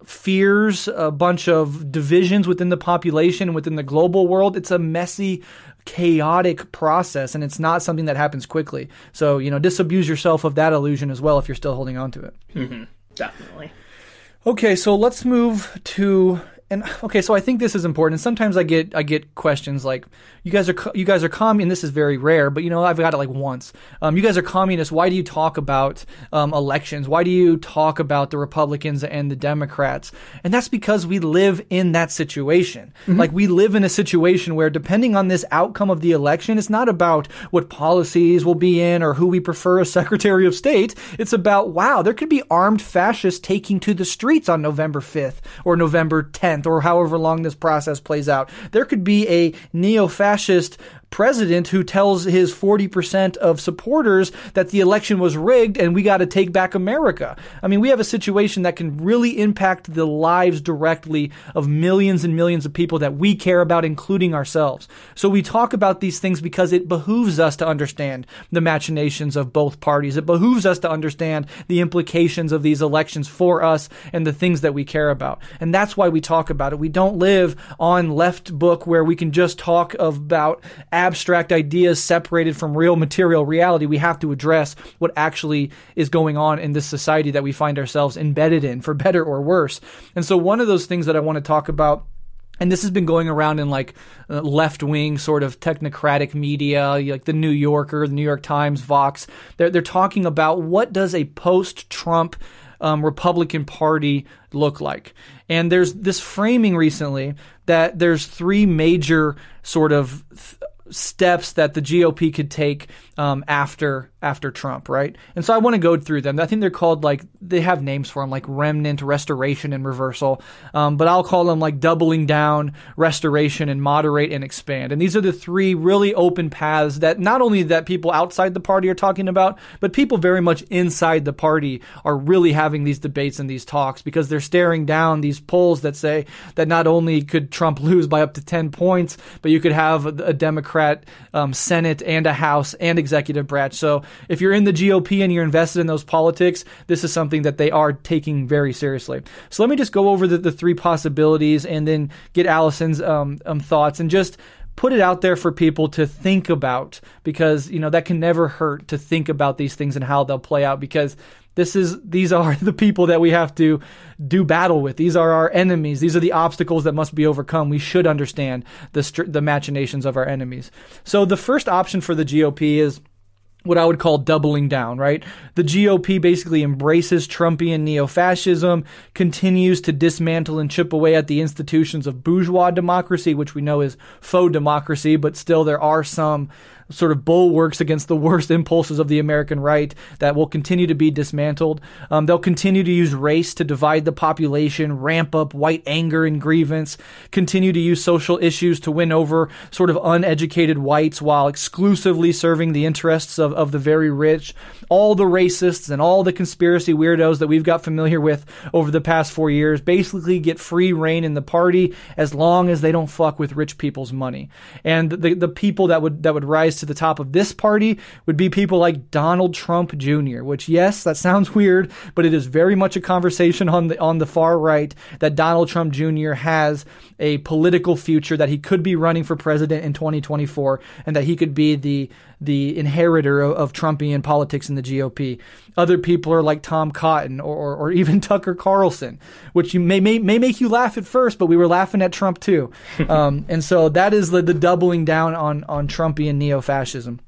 fears, a bunch of divisions within the population, within the global world. It's a messy, chaotic process, and it's not something that happens quickly. So, disabuse yourself of that illusion as well if you're still holding on to it. Mm-hmm. Definitely. Okay, so let's move to... so I think this is important. And sometimes I get questions like, you guys are and this is very rare, but I've got it once. You guys are communists. Why do you talk about elections? Why do you talk about the Republicans and the Democrats? And that's because we live in that situation. Mm-hmm. We live in a situation where, depending on this outcome of the election, it's not about what policies will be in or who we prefer as Secretary of State. It's about, wow, there could be armed fascists taking to the streets on November 5th or November 10th. Or however long this process plays out. There could be a neo-fascist president who tells his 40% of supporters that the election was rigged and we got to take back America. I mean, we have a situation that can really impact the lives directly of millions and millions of people that we care about, including ourselves. So we talk about these things because it behooves us to understand the machinations of both parties. It behooves us to understand the implications of these elections for us and the things that we care about. And that's why we talk about it. We don't live on left book where we can just talk about abstract ideas separated from real material reality. We have to address what actually is going on in this society that we find ourselves embedded in, for better or worse. And so one of those things that I want to talk about, and this has been going around in left-wing sort of technocratic media, like the New Yorker, the New York Times, Vox. They're talking about, what does a post-Trump Republican Party look like? And there's this framing recently that there's three major sort of steps that the GOP could take after Trump, right? And so I want to go through them. I think they're called, like, they have names for them, like remnant, restoration, and reversal. But I'll call them like doubling down, restoration, and moderate and expand. And these are the three really open paths that not only that people outside the party are talking about, but people very much inside the party are really having these debates and these talks, because they're staring down these polls that say that not only could Trump lose by up to 10 points, but you could have a Democrat Senate and a House and executive branch. So if you're in the GOP and you're invested in those politics, this is something that they are taking very seriously. So let me just go over the three possibilities and then get Alyson's thoughts and just put it out there for people to think about, because, you know, that can never hurt to think about these things and how they'll play out, because these are the people that we have to do battle with. These are our enemies. These are the obstacles that must be overcome. We should understand the machinations of our enemies. So the first option for the GOP is what I would call doubling down, right? The GOP basically embraces Trumpian neo-fascism, continues to dismantle and chip away at the institutions of bourgeois democracy, which we know is faux democracy, but still there are some sort of bulwarks against the worst impulses of the American right that will continue to be dismantled. They'll continue to use race to divide the population, ramp up white anger and grievance, continue to use social issues to win over sort of uneducated whites while exclusively serving the interests of the very rich. All the racists and all the conspiracy weirdos that we've got familiar with over the past 4 years basically get free reign in the party as long as they don't fuck with rich people's money. And the people that would rise to the top of this party would be people like Donald Trump Jr., which, yes, that sounds weird, but it is very much a conversation on the far right that Donald Trump Jr. has a political future, that he could be running for president in 2024, and that he could be the inheritor of Trumpian politics in the GOP. Other people are like Tom Cotton or even Tucker Carlson, which may make you laugh at first, but we were laughing at Trump too. And so that is the doubling down on Trumpian neo-fascism.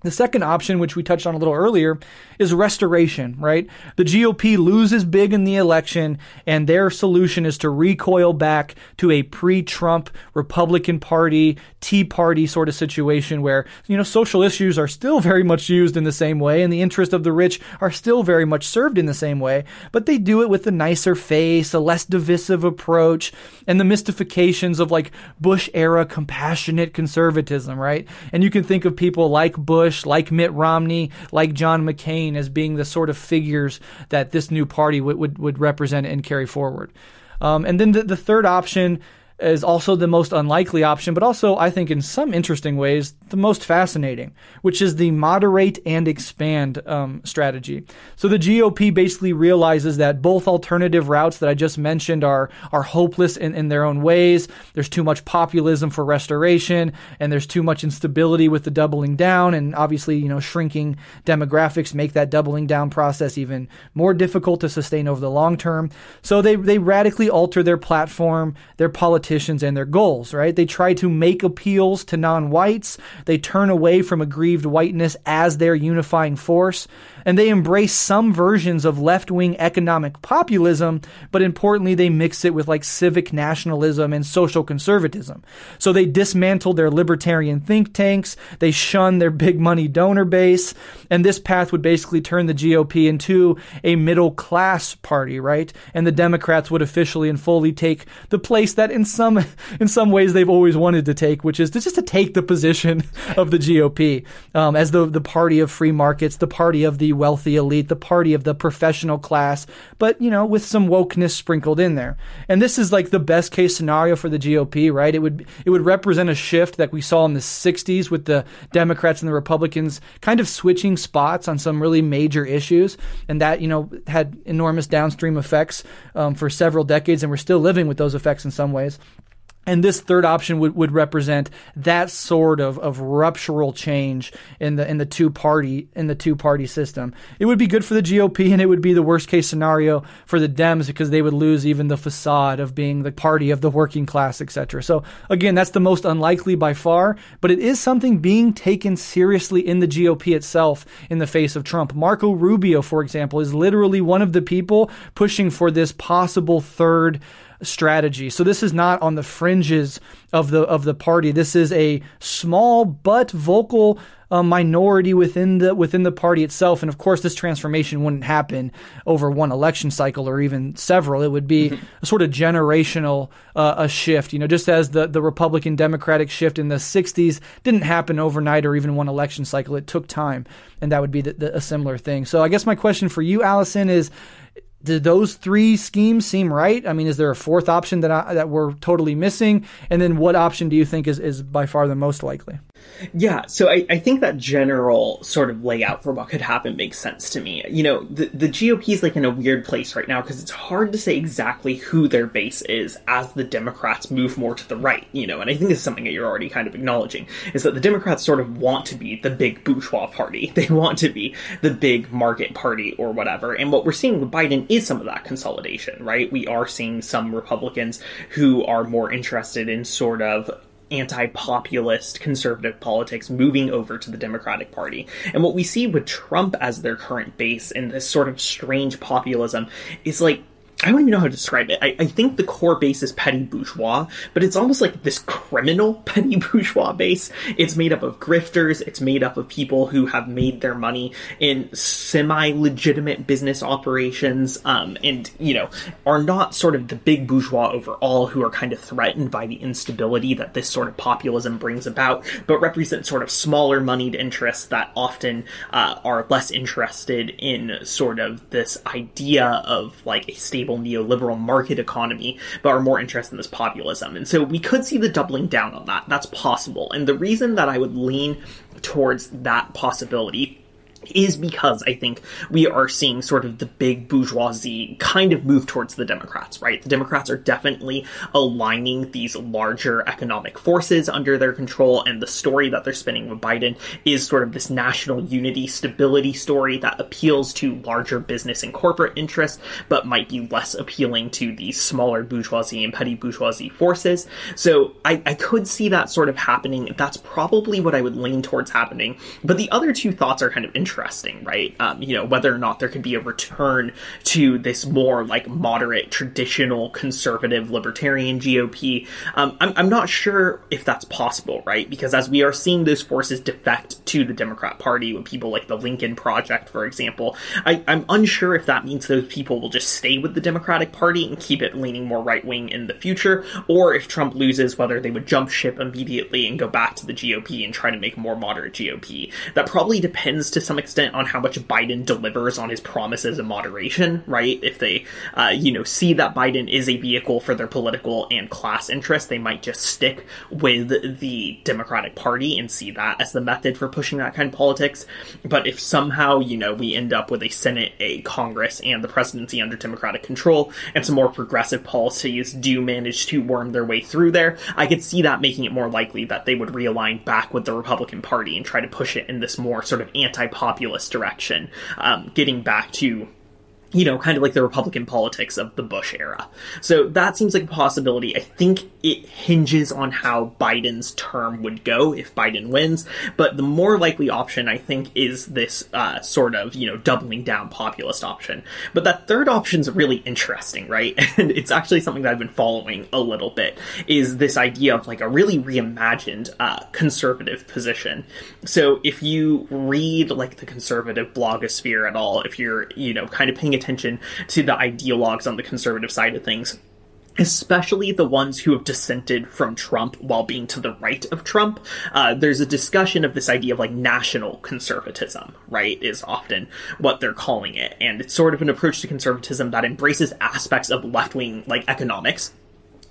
The second option, which we touched on a little earlier, is restoration, right? The GOP loses big in the election, and their solution is to recoil back to a pre-Trump Republican Party, Tea Party sort of situation where, you know, social issues are still very much used in the same way, and the interests of the rich are still very much served in the same way, but they do it with a nicer face, a less divisive approach, and the mystifications of like Bush-era compassionate conservatism, right? And you can think of people like Bush, like Mitt Romney, like John McCain as being the sort of figures that this new party would represent and carry forward. And then the third option is also the most unlikely option, but also, I think, in some interesting ways, the most fascinating, which is the moderate and expand strategy. So the GOP basically realizes that both alternative routes that I just mentioned are hopeless in their own ways. There's too much populism for restoration, and there's too much instability with the doubling down, and obviously, you know, shrinking demographics make that doubling down process even more difficult to sustain over the long term. So they radically alter their platform, their politics, and their goals, right? They try to make appeals to non-whites. They turn away from aggrieved whiteness as their unifying force. And they embrace some versions of left-wing economic populism, but importantly, they mix it with like civic nationalism and social conservatism. So they dismantle their libertarian think tanks, they shun their big money donor base, and this path would basically turn the GOP into a middle-class party, right? And the Democrats would officially and fully take the place that in some ways they've always wanted to take, which is to take the position of the GOP as the party of free markets, the party of the wealthy elite, the party of the professional class, but, you know, with some wokeness sprinkled in there. And this is like the best case scenario for the GOP, right? It would represent a shift that we saw in the 60s with the Democrats and the Republicans kind of switching spots on some really major issues. And that, you know, had enormous downstream effects for several decades, and we're still living with those effects in some ways. And this third option would represent that sort of ruptural change in the two party system. It would be good for the GOP, and it would be the worst case scenario for the Dems, because they would lose even the facade of being the party of the working class, etc. So again, that's the most unlikely by far, but it is something being taken seriously in the GOP itself in the face of Trump. Marco Rubio, for example, is literally one of the people pushing for this possible third strategy. So this is not on the fringes of the party. This is a small but vocal minority within the party itself. And of course, this transformation wouldn't happen over one election cycle or even several. It would be a sort of generational a shift. Just as the Republican Democratic shift in the 60s didn't happen overnight or even one election cycle. It took time, and that would be a similar thing. So I guess my question for you, Alyson, is, do those three schemes seem right? I mean, is there a fourth option that we're totally missing? And then what option do you think is by far the most likely? Yeah, so I think that general sort of layout for what could happen makes sense to me. The GOP is like in a weird place right now because it's hard to say exactly who their base is as the Democrats move more to the right, and I think this is something that you're already kind of acknowledging, is that the Democrats sort of want to be the big bourgeois party. They want to be the big market party or whatever. And what we're seeing with Biden is some of that consolidation, right? We are seeing some Republicans who are more interested in sort of anti-populist conservative politics moving over to the Democratic Party. And what we see with Trump as their current base and this sort of strange populism is like, I don't even know how to describe it. I think the core base is petty bourgeois, but it's almost like this criminal petty bourgeois base. It's made up of grifters. It's made up of people who have made their money in semi-legitimate business operations, and, are not sort of the big bourgeois overall who are kind of threatened by the instability that this sort of populism brings about, but represent sort of smaller moneyed interests that often are less interested in sort of this idea of like a stable neoliberal market economy, but are more interested in this populism. And so we could see the doubling down on that. That's possible. And the reason that I would lean towards that possibility is because I think we are seeing sort of the big bourgeoisie kind of move towards the Democrats, right? The Democrats are definitely aligning these larger economic forces under their control, and the story that they're spinning with Biden is sort of this national unity, stability story that appeals to larger business and corporate interests, but might be less appealing to these smaller bourgeoisie and petty bourgeoisie forces. So I could see that sort of happening. That's probably what I would lean towards happening. But the other two thoughts are kind of interesting, right? Whether or not there could be a return to this more like moderate, traditional, conservative, libertarian GOP. I'm not sure if that's possible, right? Because as we are seeing those forces defect to the Democrat Party with people like the Lincoln Project, for example, I'm unsure if that means those people will just stay with the Democratic Party and keep it leaning more right-wing in the future, or if Trump loses, whether they would jump ship immediately and go back to the GOP and try to make a more moderate GOP. That probably depends to some extent on how much Biden delivers on his promises of moderation, right? If they, see that Biden is a vehicle for their political and class interests, they might just stick with the Democratic Party and see that as the method for pushing that kind of politics. But if somehow, we end up with a Senate, a Congress, and the presidency under Democratic control, and some more progressive policies do manage to worm their way through there, I could see that making it more likely that they would realign back with the Republican Party and try to push it in this more sort of anti-populist direction, getting back to kind of like the Republican politics of the Bush era. So that seems like a possibility. I think it hinges on how Biden's term would go if Biden wins, but the more likely option, I think, is this sort of, doubling down populist option. But that third option is really interesting, right? And it's actually something that I've been following a little bit, is this idea of like a really reimagined conservative position. So if you read like the conservative blogosphere at all, if you're, kind of paying attention to the ideologues on the conservative side of things, especially the ones who have dissented from Trump while being to the right of Trump, there's a discussion of this idea of like national conservatism, right, is often what they're calling it. And it's sort of an approach to conservatism that embraces aspects of left-wing like economics.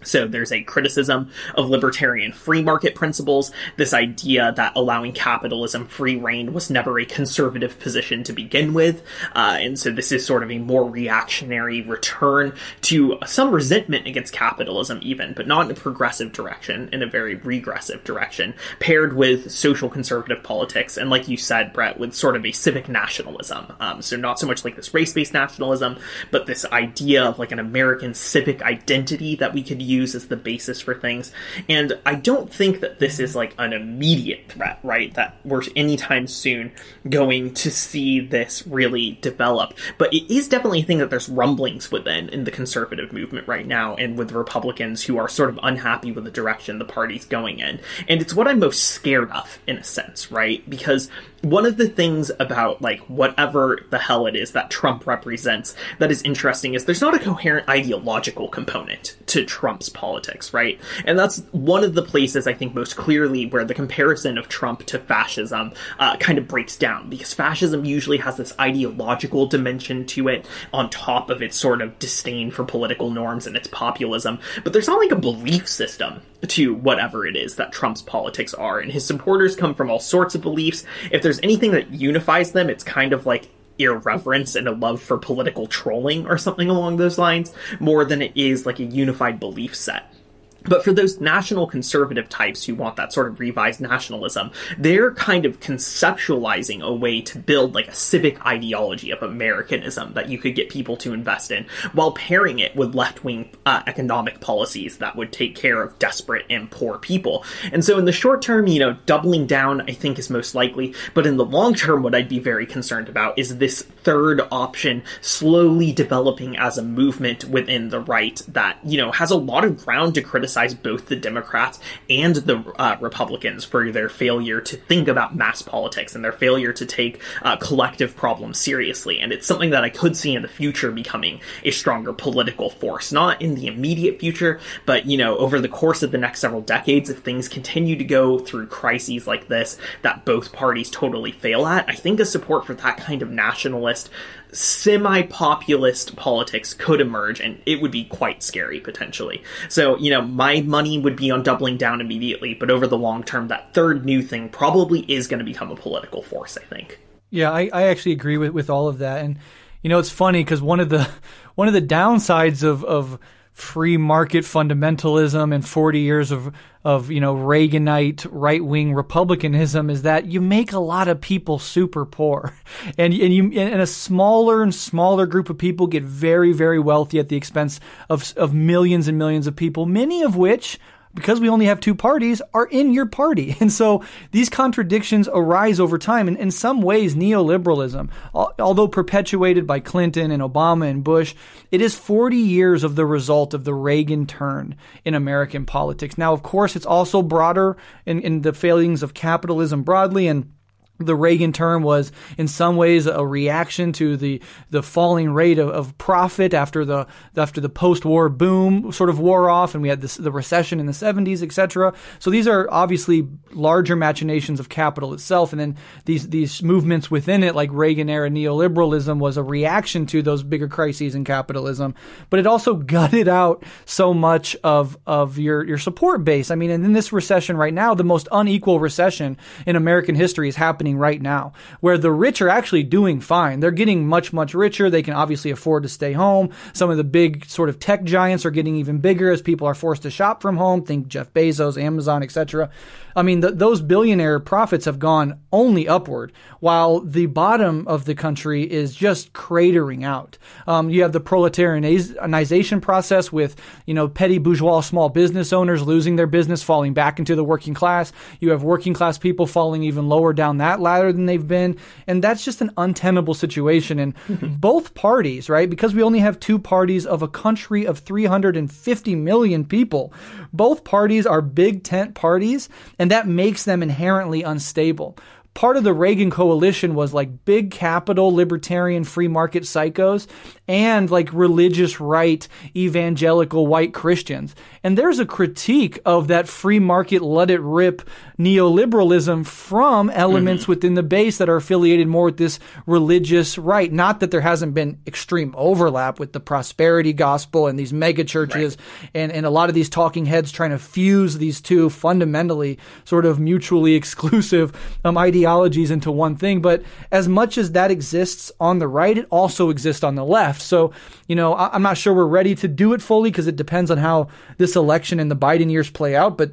So there's a criticism of libertarian free market principles, this idea that allowing capitalism free rein was never a conservative position to begin with. And so this is sort of a more reactionary return to some resentment against capitalism even, but not in a progressive direction, in a very regressive direction, paired with social conservative politics. And like you said, Brett, with sort of a civic nationalism. So not so much like this race-based nationalism, but this idea of like an American civic identity that we could use as the basis for things. And I don't think that this is like an immediate threat, right? That we're anytime soon going to see this really develop. But it is definitely a thing that there's rumblings within in the conservative movement right now, and with Republicans who are sort of unhappy with the direction the party's going in. And it's what I'm most scared of, in a sense, right? Because one of the things about, like, whatever the hell it is that Trump represents that is interesting is there's not a coherent ideological component to Trump's politics, right? And that's one of the places, I think, most clearly where the comparison of Trump to fascism kind of breaks down, because fascism usually has this ideological dimension to it on top of its sort of disdain for political norms and its populism. But there's not like a belief system to whatever it is that Trump's politics are, and his supporters come from all sorts of beliefs. If there's anything that unifies them, it's kind of like irreverence and a love for political trolling or something along those lines, more than it is like a unified belief set. But for those national conservative types who want that sort of revised nationalism, they're kind of conceptualizing a way to build like a civic ideology of Americanism that you could get people to invest in, while pairing it with left-wing economic policies that would take care of desperate and poor people. And so in the short term, doubling down, I think, is most likely. But in the long term, what I'd be very concerned about is this third option slowly developing as a movement within the right that, has a lot of ground to criticize both the Democrats and the Republicans for their failure to think about mass politics and their failure to take collective problems seriously. And it's something that I could see in the future becoming a stronger political force. Not in the immediate future, but, over the course of the next several decades, if things continue to go through crises like this that both parties totally fail at, I think a support for that kind of nationalist, semi-populist politics could emerge, and it would be quite scary, potentially. So, my money would be on doubling down immediately, but over the long term, that third new thing probably is going to become a political force, I think. Yeah, I actually agree with all of that. And, it's funny because one of the downsides of free market fundamentalism and 40 years of Reaganite right-wing republicanism is that you make a lot of people super poor, and a smaller and smaller group of people get very, very wealthy at the expense of millions and millions of people, many of which, because we only have two parties, are in your party. And so these contradictions arise over time. And in some ways, neoliberalism, although perpetuated by Clinton and Obama and Bush, it is 40 years of the result of the Reagan turn in American politics. Now, of course, it's also broader in the failings of capitalism broadly, and the Reagan term was in some ways a reaction to the falling rate of profit after the post-war boom sort of wore off, and we had the recession in the 70s, etc. So these are obviously larger machinations of capital itself, and then these movements within it, like Reagan-era neoliberalism, was a reaction to those bigger crises in capitalism. But it also gutted out so much of your support base. I mean, and in this recession right now, the most unequal recession in American history is happening right now, where the rich are actually doing fine. They're getting much, much richer. They can obviously afford to stay home. Some of the big sort of tech giants are getting even bigger as people are forced to shop from home. Think Jeff Bezos, Amazon, etc. I mean, those billionaire profits have gone only upward, while the bottom of the country is just cratering out. You have the proletarianization process with, petty bourgeois small business owners losing their business, falling back into the working class. You have working class people falling even lower down that ladder than they've been. And that's just an untenable situation. And both parties, right, because we only have two parties of a country of 350 million people, both parties are big tent parties, and that makes them inherently unstable. Part of the Reagan coalition was like big capital, libertarian, free market psychos and like religious right, evangelical white Christians. And there's a critique of that free market, let it rip neoliberalism from elements within the base that are affiliated more with this religious right. Not that there hasn't been extreme overlap with the prosperity gospel and these mega churches and a lot of these talking heads trying to fuse these two fundamentally sort of mutually exclusive ideologies into one thing. But as much as that exists on the right, it also exists on the left. So, I'm not sure we're ready to do it fully because it depends on how this election and the Biden years play out. But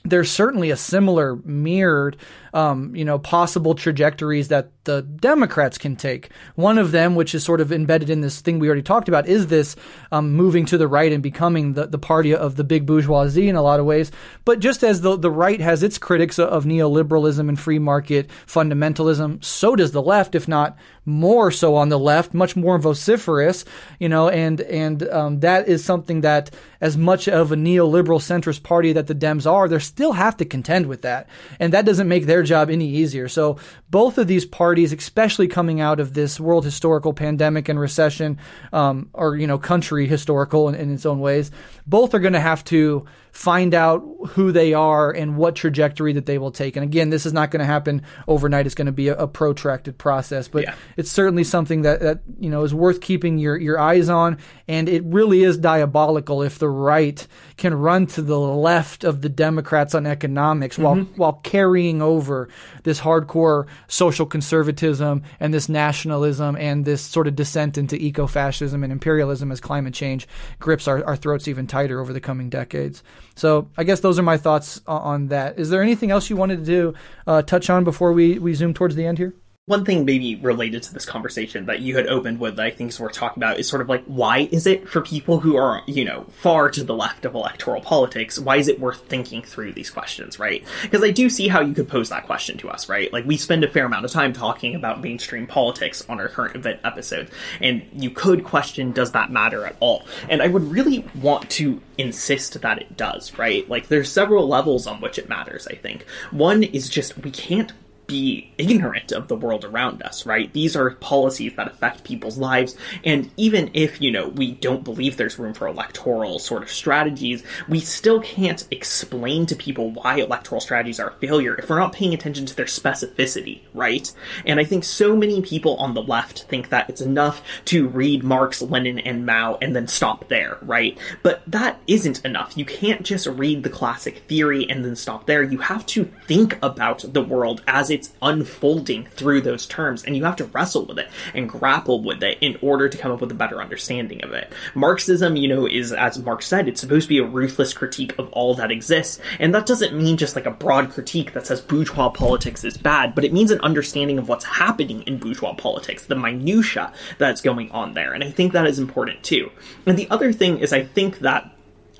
there's certainly a similar mirrored, possible trajectories that the Democrats can take. One of them, which is sort of embedded in this thing we already talked about, is this moving to the right and becoming the party of the big bourgeoisie in a lot of ways. But just as the right has its critics of neoliberalism and free market fundamentalism, so does the left, if not more so on the left, much more vociferous, and that is something that, as much of a neoliberal centrist party that the Dems are, they still have to contend with that. And that doesn't make their job any easier. So both of these parties, especially coming out of this world historical pandemic and recession, or country historical in its own ways, both are going to have to find out who they are and what trajectory that they will take. And again, this is not going to happen overnight. It's going to be a protracted process, but it's certainly something that is worth keeping your eyes on. And it really is diabolical if the right can run to the left of the Democrats on economics while carrying over this hardcore social conservatism and this nationalism and this sort of descent into eco-fascism and imperialism as climate change grips our throats even tighter over the coming decades. So I guess those are my thoughts on that. Is there anything else you wanted to touch on before we zoom towards the end here? One thing maybe related to this conversation that you had opened with that I think is worth talking about is sort of like, why is it for people who are, far to the left of electoral politics, why is it worth thinking through these questions, right? Because I do see how you could pose that question to us, right? Like, we spend a fair amount of time talking about mainstream politics on our current event episodes, and you could question, does that matter at all? And I would really want to insist that it does, right? Like, there's several levels on which it matters, I think. One is just, we can't be ignorant of the world around us, right? These are policies that affect people's lives, and even if, we don't believe there's room for electoral sort of strategies, we still can't explain to people why electoral strategies are a failure if we're not paying attention to their specificity, right? And I think so many people on the left think that it's enough to read Marx, Lenin, and Mao and then stop there, right? But that isn't enough. You can't just read the classic theory and then stop there. You have to think about the world as it's unfolding through those terms, and you have to wrestle with it and grapple with it in order to come up with a better understanding of it. Marxism, is, as Marx said, it's supposed to be a ruthless critique of all that exists, and that doesn't mean just like a broad critique that says bourgeois politics is bad, but it means an understanding of what's happening in bourgeois politics, the minutia that's going on there, and I think that is important too. And the other thing is, I think that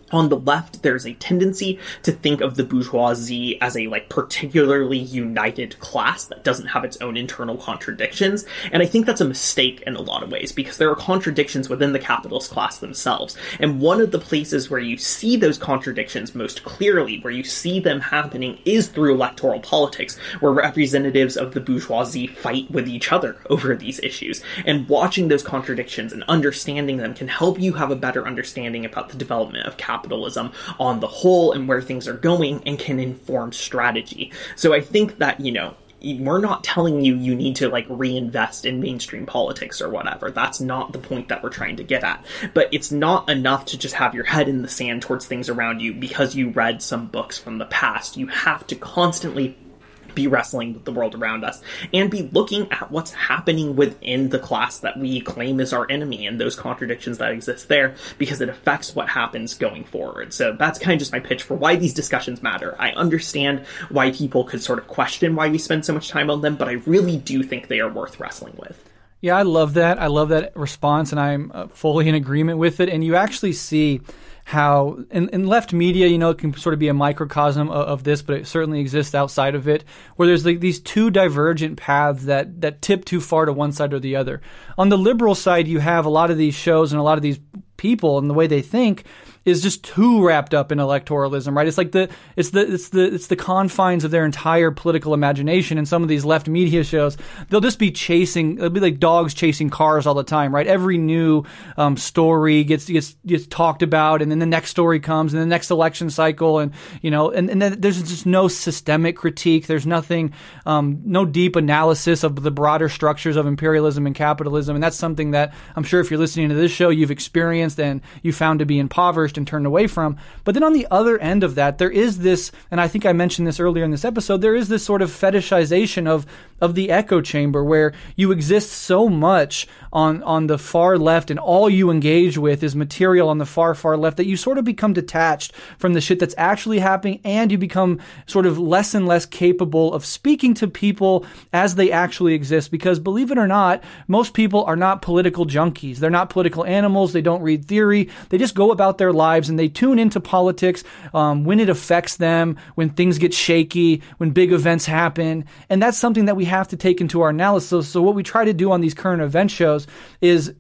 on the left, there's a tendency to think of the bourgeoisie as a, particularly united class that doesn't have its own internal contradictions. And I think that's a mistake in a lot of ways, because there are contradictions within the capitalist class themselves. And one of the places where you see those contradictions most clearly, where you see them happening, is through electoral politics, where representatives of the bourgeoisie fight with each other over these issues. And watching those contradictions and understanding them can help you have a better understanding about the development of capitalism on the whole and where things are going, and can inform strategy. So I think that, we're not telling you need to reinvest in mainstream politics or whatever. That's not the point that we're trying to get at. But it's not enough to just have your head in the sand towards things around you because you read some books from the past. You have to constantly be wrestling with the world around us and be looking at what's happening within the class that we claim is our enemy and those contradictions that exist there, because it affects what happens going forward. So that's kind of just my pitch for why these discussions matter. I understand why people could sort of question why we spend so much time on them, but I really do think they are worth wrestling with. Yeah, I love that. I love that response, and I'm fully in agreement with it. And you actually see how in left media, it can sort of be a microcosm of this, but it certainly exists outside of it, where there's these two divergent paths that tip too far to one side or the other. On the liberal side, you have a lot of these shows and a lot of these people and the way they think is just too wrapped up in electoralism, right? It's like it's the confines of their entire political imagination. And some of these left media shows, they'll be like dogs chasing cars all the time, right? Every new story gets talked about, and then the next story comes, and the next election cycle, and and then there's just no systemic critique. There's nothing, no deep analysis of the broader structures of imperialism and capitalism, and that's something that I'm sure if you're listening to this show, you've experienced. experienced and you found to be impoverished and turned away from. But then on the other end of that, there is this, and I think I mentioned this earlier in this episode, there is this sort of fetishization of the echo chamber where you exist so much on the far left and all you engage with is material on the far left that you sort of become detached from the shit that's actually happening, and you become sort of less and less capable of speaking to people as they actually exist. Because believe it or not, most people are not political junkies. They're not political animals. They don't read theory. They just go about their lives and they tune into politics when it affects them, when things get shaky, when big events happen. And that's something that we have to take into our analysis. So what we try to do on these current event shows is,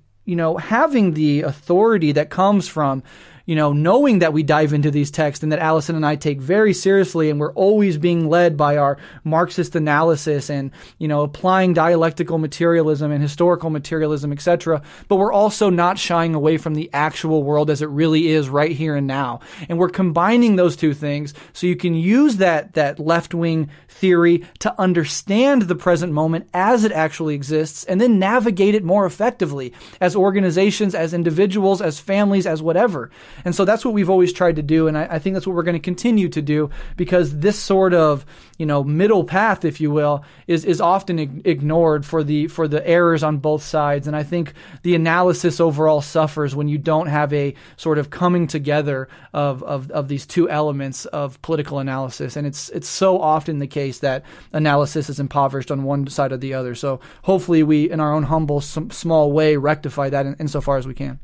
having the authority that comes from, knowing that we dive into these texts and that Alyson and I take very seriously, and we're always being led by our Marxist analysis and, applying dialectical materialism and historical materialism, etc. But we're also not shying away from the actual world as it really is right here and now. And we're combining those two things so you can use that left-wing theory to understand the present moment as it actually exists and then navigate it more effectively as organizations, as individuals, as families, as whatever. And so that's what we've always tried to do, and I think that's what we're going to continue to do, because this sort of, middle path, if you will, is often ignored for the errors on both sides. And I think the analysis overall suffers when you don't have a sort of coming together of these two elements of political analysis. And it's so often the case that analysis is impoverished on one side or the other. So hopefully we, in our own humble, small way, rectify that insofar as we can.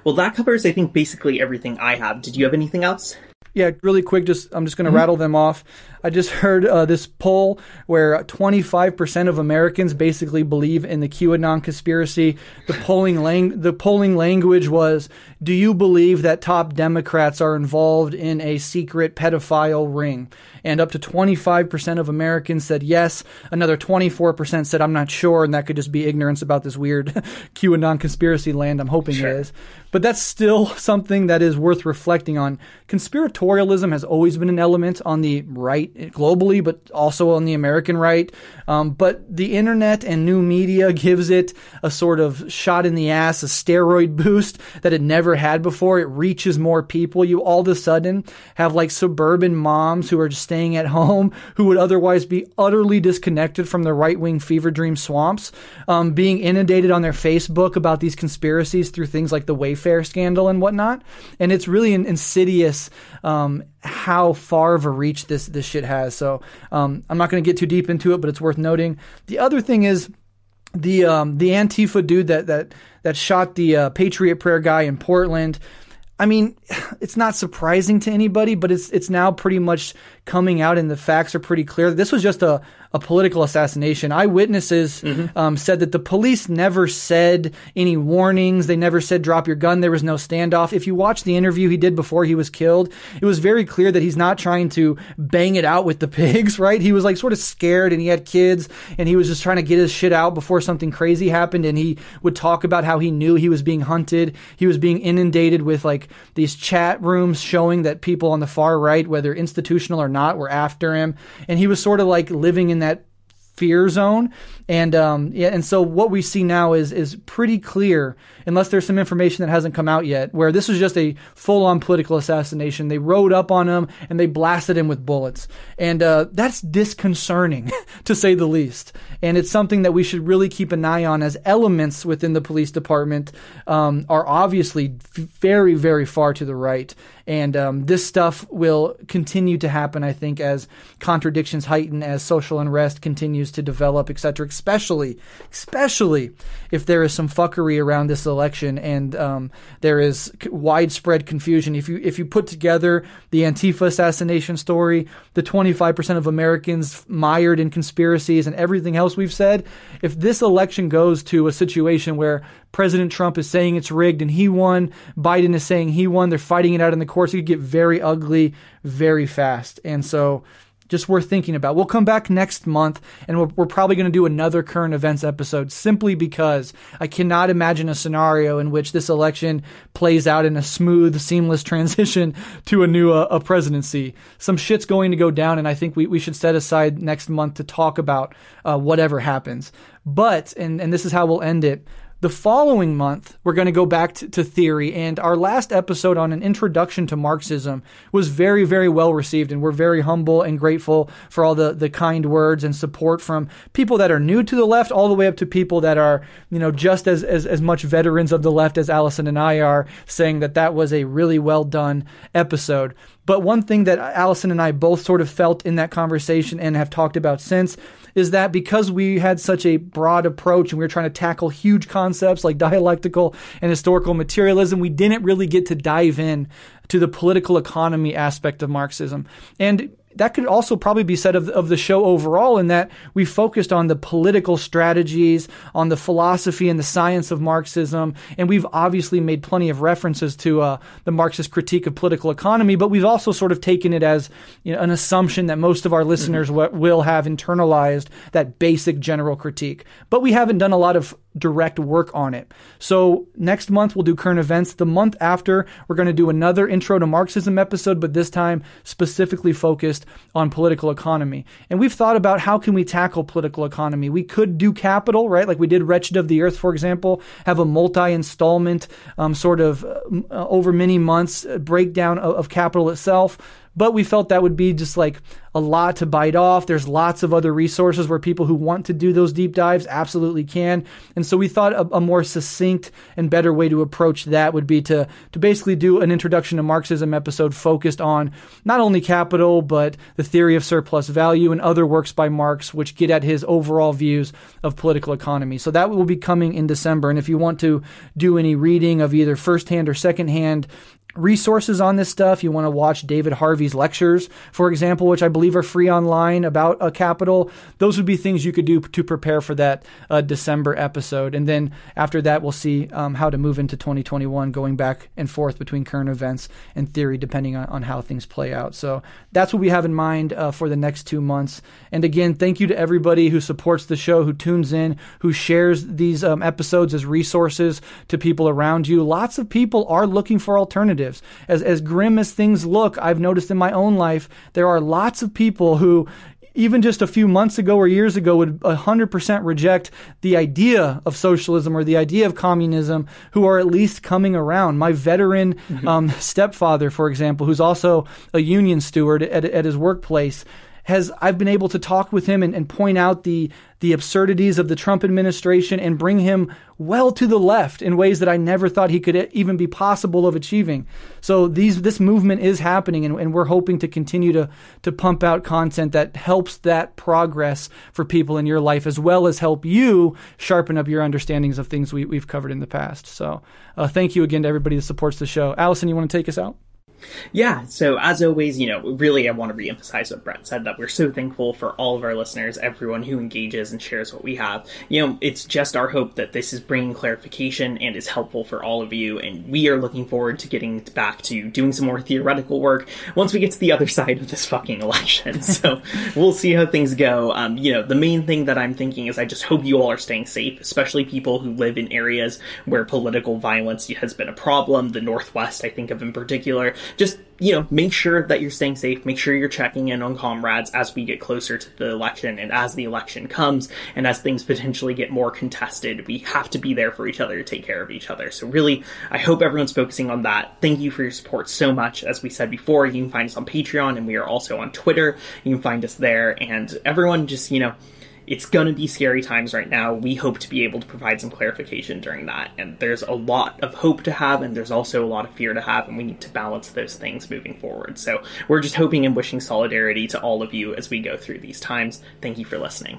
Well, that covers, I think, basically everything I have. Did you have anything else? Yeah, really quick, I'm just going to rattle them off. I just heard this poll where 25% of Americans basically believe in the QAnon conspiracy. The polling language was, do you believe that top Democrats are involved in a secret pedophile ring? And up to 25% of Americans said yes. Another 24% said, I'm not sure, and that could just be ignorance about this weird QAnon conspiracy land. I'm hoping it is. But that's still something that is worth reflecting on. Conspiratorialism has always been an element on the right globally, but also on the American right. But the internet and new media gives it a sort of shot in the ass, a steroid boost that it never had before. It reaches more people. You all of a sudden have like suburban moms who are just staying at home who would otherwise be utterly disconnected from the right-wing fever dream swamps, being inundated on their Facebook about these conspiracies through things like the Wayfair scandal and whatnot. And it's really insidious how far of a reach this shit has. So I'm not going to get too deep into it, but it's worth noting. The other thing is the Antifa dude that shot the Patriot Prayer guy in Portland. I mean, it's not surprising to anybody, but it's now pretty much coming out, and the facts are pretty clear. This was just a political assassination. Eyewitnesses said that the police never said any warnings. They never said drop your gun. There was no standoff. If you watch the interview he did before he was killed, it was very clear that he's not trying to bang it out with the pigs, right? He was like sort of scared, and he had kids, and he was just trying to get his shit out before something crazy happened. And he would talk about how he knew he was being hunted. He was being inundated with like these chat rooms showing that people on the far right, whether institutional or not, were after him. And he was sort of like living in that fear zone. And and so what we see now is pretty clear, unless there's some information that hasn't come out yet, where this was just a full-on political assassination. They rode up on him and they blasted him with bullets. And that's disconcerting, to say the least. And it's something that we should really keep an eye on, as elements within the police department are obviously very, very far to the right. And this stuff will continue to happen, I think, as contradictions heighten, as social unrest continues to develop, etc. Especially if there is some fuckery around this election and there is widespread confusion. If you put together the Antifa assassination story, the 25% of Americans mired in conspiracies, and everything else we've said, if this election goes to a situation where President Trump is saying it's rigged and he won, Biden is saying he won, they're fighting it out in the courts, it could get very ugly very fast. And so just worth thinking about. We'll come back next month, and we're probably going to do another current events episode, simply because I cannot imagine a scenario in which this election plays out in a smooth, seamless transition to a new presidency. Some shit's going to go down, and I think we should set aside next month to talk about whatever happens. But, and this is how we'll end it, The following month, we're going to go back to theory, and our last episode on an introduction to Marxism was very, very well received, and we're very humble and grateful for all the kind words and support from people that are new to the left, all the way up to people that are, just as much veterans of the left as Alyson and I are, saying that was a really well done episode. But one thing that Alyson and I both sort of felt in that conversation and have talked about since is that because we had such a broad approach and we were trying to tackle huge concepts like dialectical and historical materialism, we didn't really get to dive in to the political economy aspect of Marxism. And that could also probably be said of the show overall, in that we focused on the political strategies, on the philosophy and the science of Marxism, and we've obviously made plenty of references to the Marxist critique of political economy, but we've also sort of taken it as an assumption that most of our listeners will have internalized that basic general critique. But we haven't done a lot of direct work on it. So next month we'll do current events. The month after, we're going to do another Intro to Marxism episode, but this time specifically focused on political economy. And we've thought about how can we tackle political economy. We could do capital, right? Like we did Wretched of the Earth, for example, have a multi-installment over many months breakdown of capital itself. But we felt that would be just like a lot to bite off. There's lots of other resources where people who want to do those deep dives absolutely can. And so we thought a more succinct and better way to approach that would be to basically do an introduction to Marxism episode focused on not only capital, but the theory of surplus value and other works by Marx, which get at his overall views of political economy. So that will be coming in December. And if you want to do any reading of either firsthand or secondhand resources on this stuff, you want to watch David Harvey's lectures, for example, which I believe are free online about capital, those would be things you could do to prepare for that December episode. And then after that, we'll see how to move into 2021, going back and forth between current events and theory, depending on how things play out. So that's what we have in mind for the next 2 months. And again, thank you to everybody who supports the show, who tunes in, who shares these episodes as resources to people around you. Lots of people are looking for alternatives. As grim as things look, I've noticed in my own life, there are lots of people who, even just a few months ago or years ago, would 100% reject the idea of socialism or the idea of communism, who are at least coming around. My veteran stepfather, for example, who's also a union steward at his workplace, I've been able to talk with him and point out the absurdities of the Trump administration and bring him well to the left in ways that I never thought he could even be possible of achieving. So this movement is happening, and we're hoping to continue to pump out content that helps that progress for people in your life, as well as help you sharpen up your understandings of things we've covered in the past. So thank you again to everybody that supports the show. Alyson, you want to take us out? Yeah, so as always, really I want to reemphasize what Brett said, that we're so thankful for all of our listeners, everyone who engages and shares what we have. It's just our hope that this is bringing clarification and is helpful for all of you, and we are looking forward to getting back to doing some more theoretical work once we get to the other side of this fucking election. So we'll see how things go. The main thing that I'm thinking is I just hope you all are staying safe, especially people who live in areas where political violence has been a problem. The Northwest, I think of in particular. Just, make sure that you're staying safe. Make sure you're checking in on comrades as we get closer to the election, and as the election comes and as things potentially get more contested, we have to be there for each other to take care of each other. So really, I hope everyone's focusing on that. Thank you for your support so much. As we said before, you can find us on Patreon, and we are also on Twitter. You can find us there, and everyone just, it's going to be scary times right now. We hope to be able to provide some clarification during that. And there's a lot of hope to have, and there's also a lot of fear to have, and we need to balance those things moving forward. So we're just hoping and wishing solidarity to all of you as we go through these times. Thank you for listening.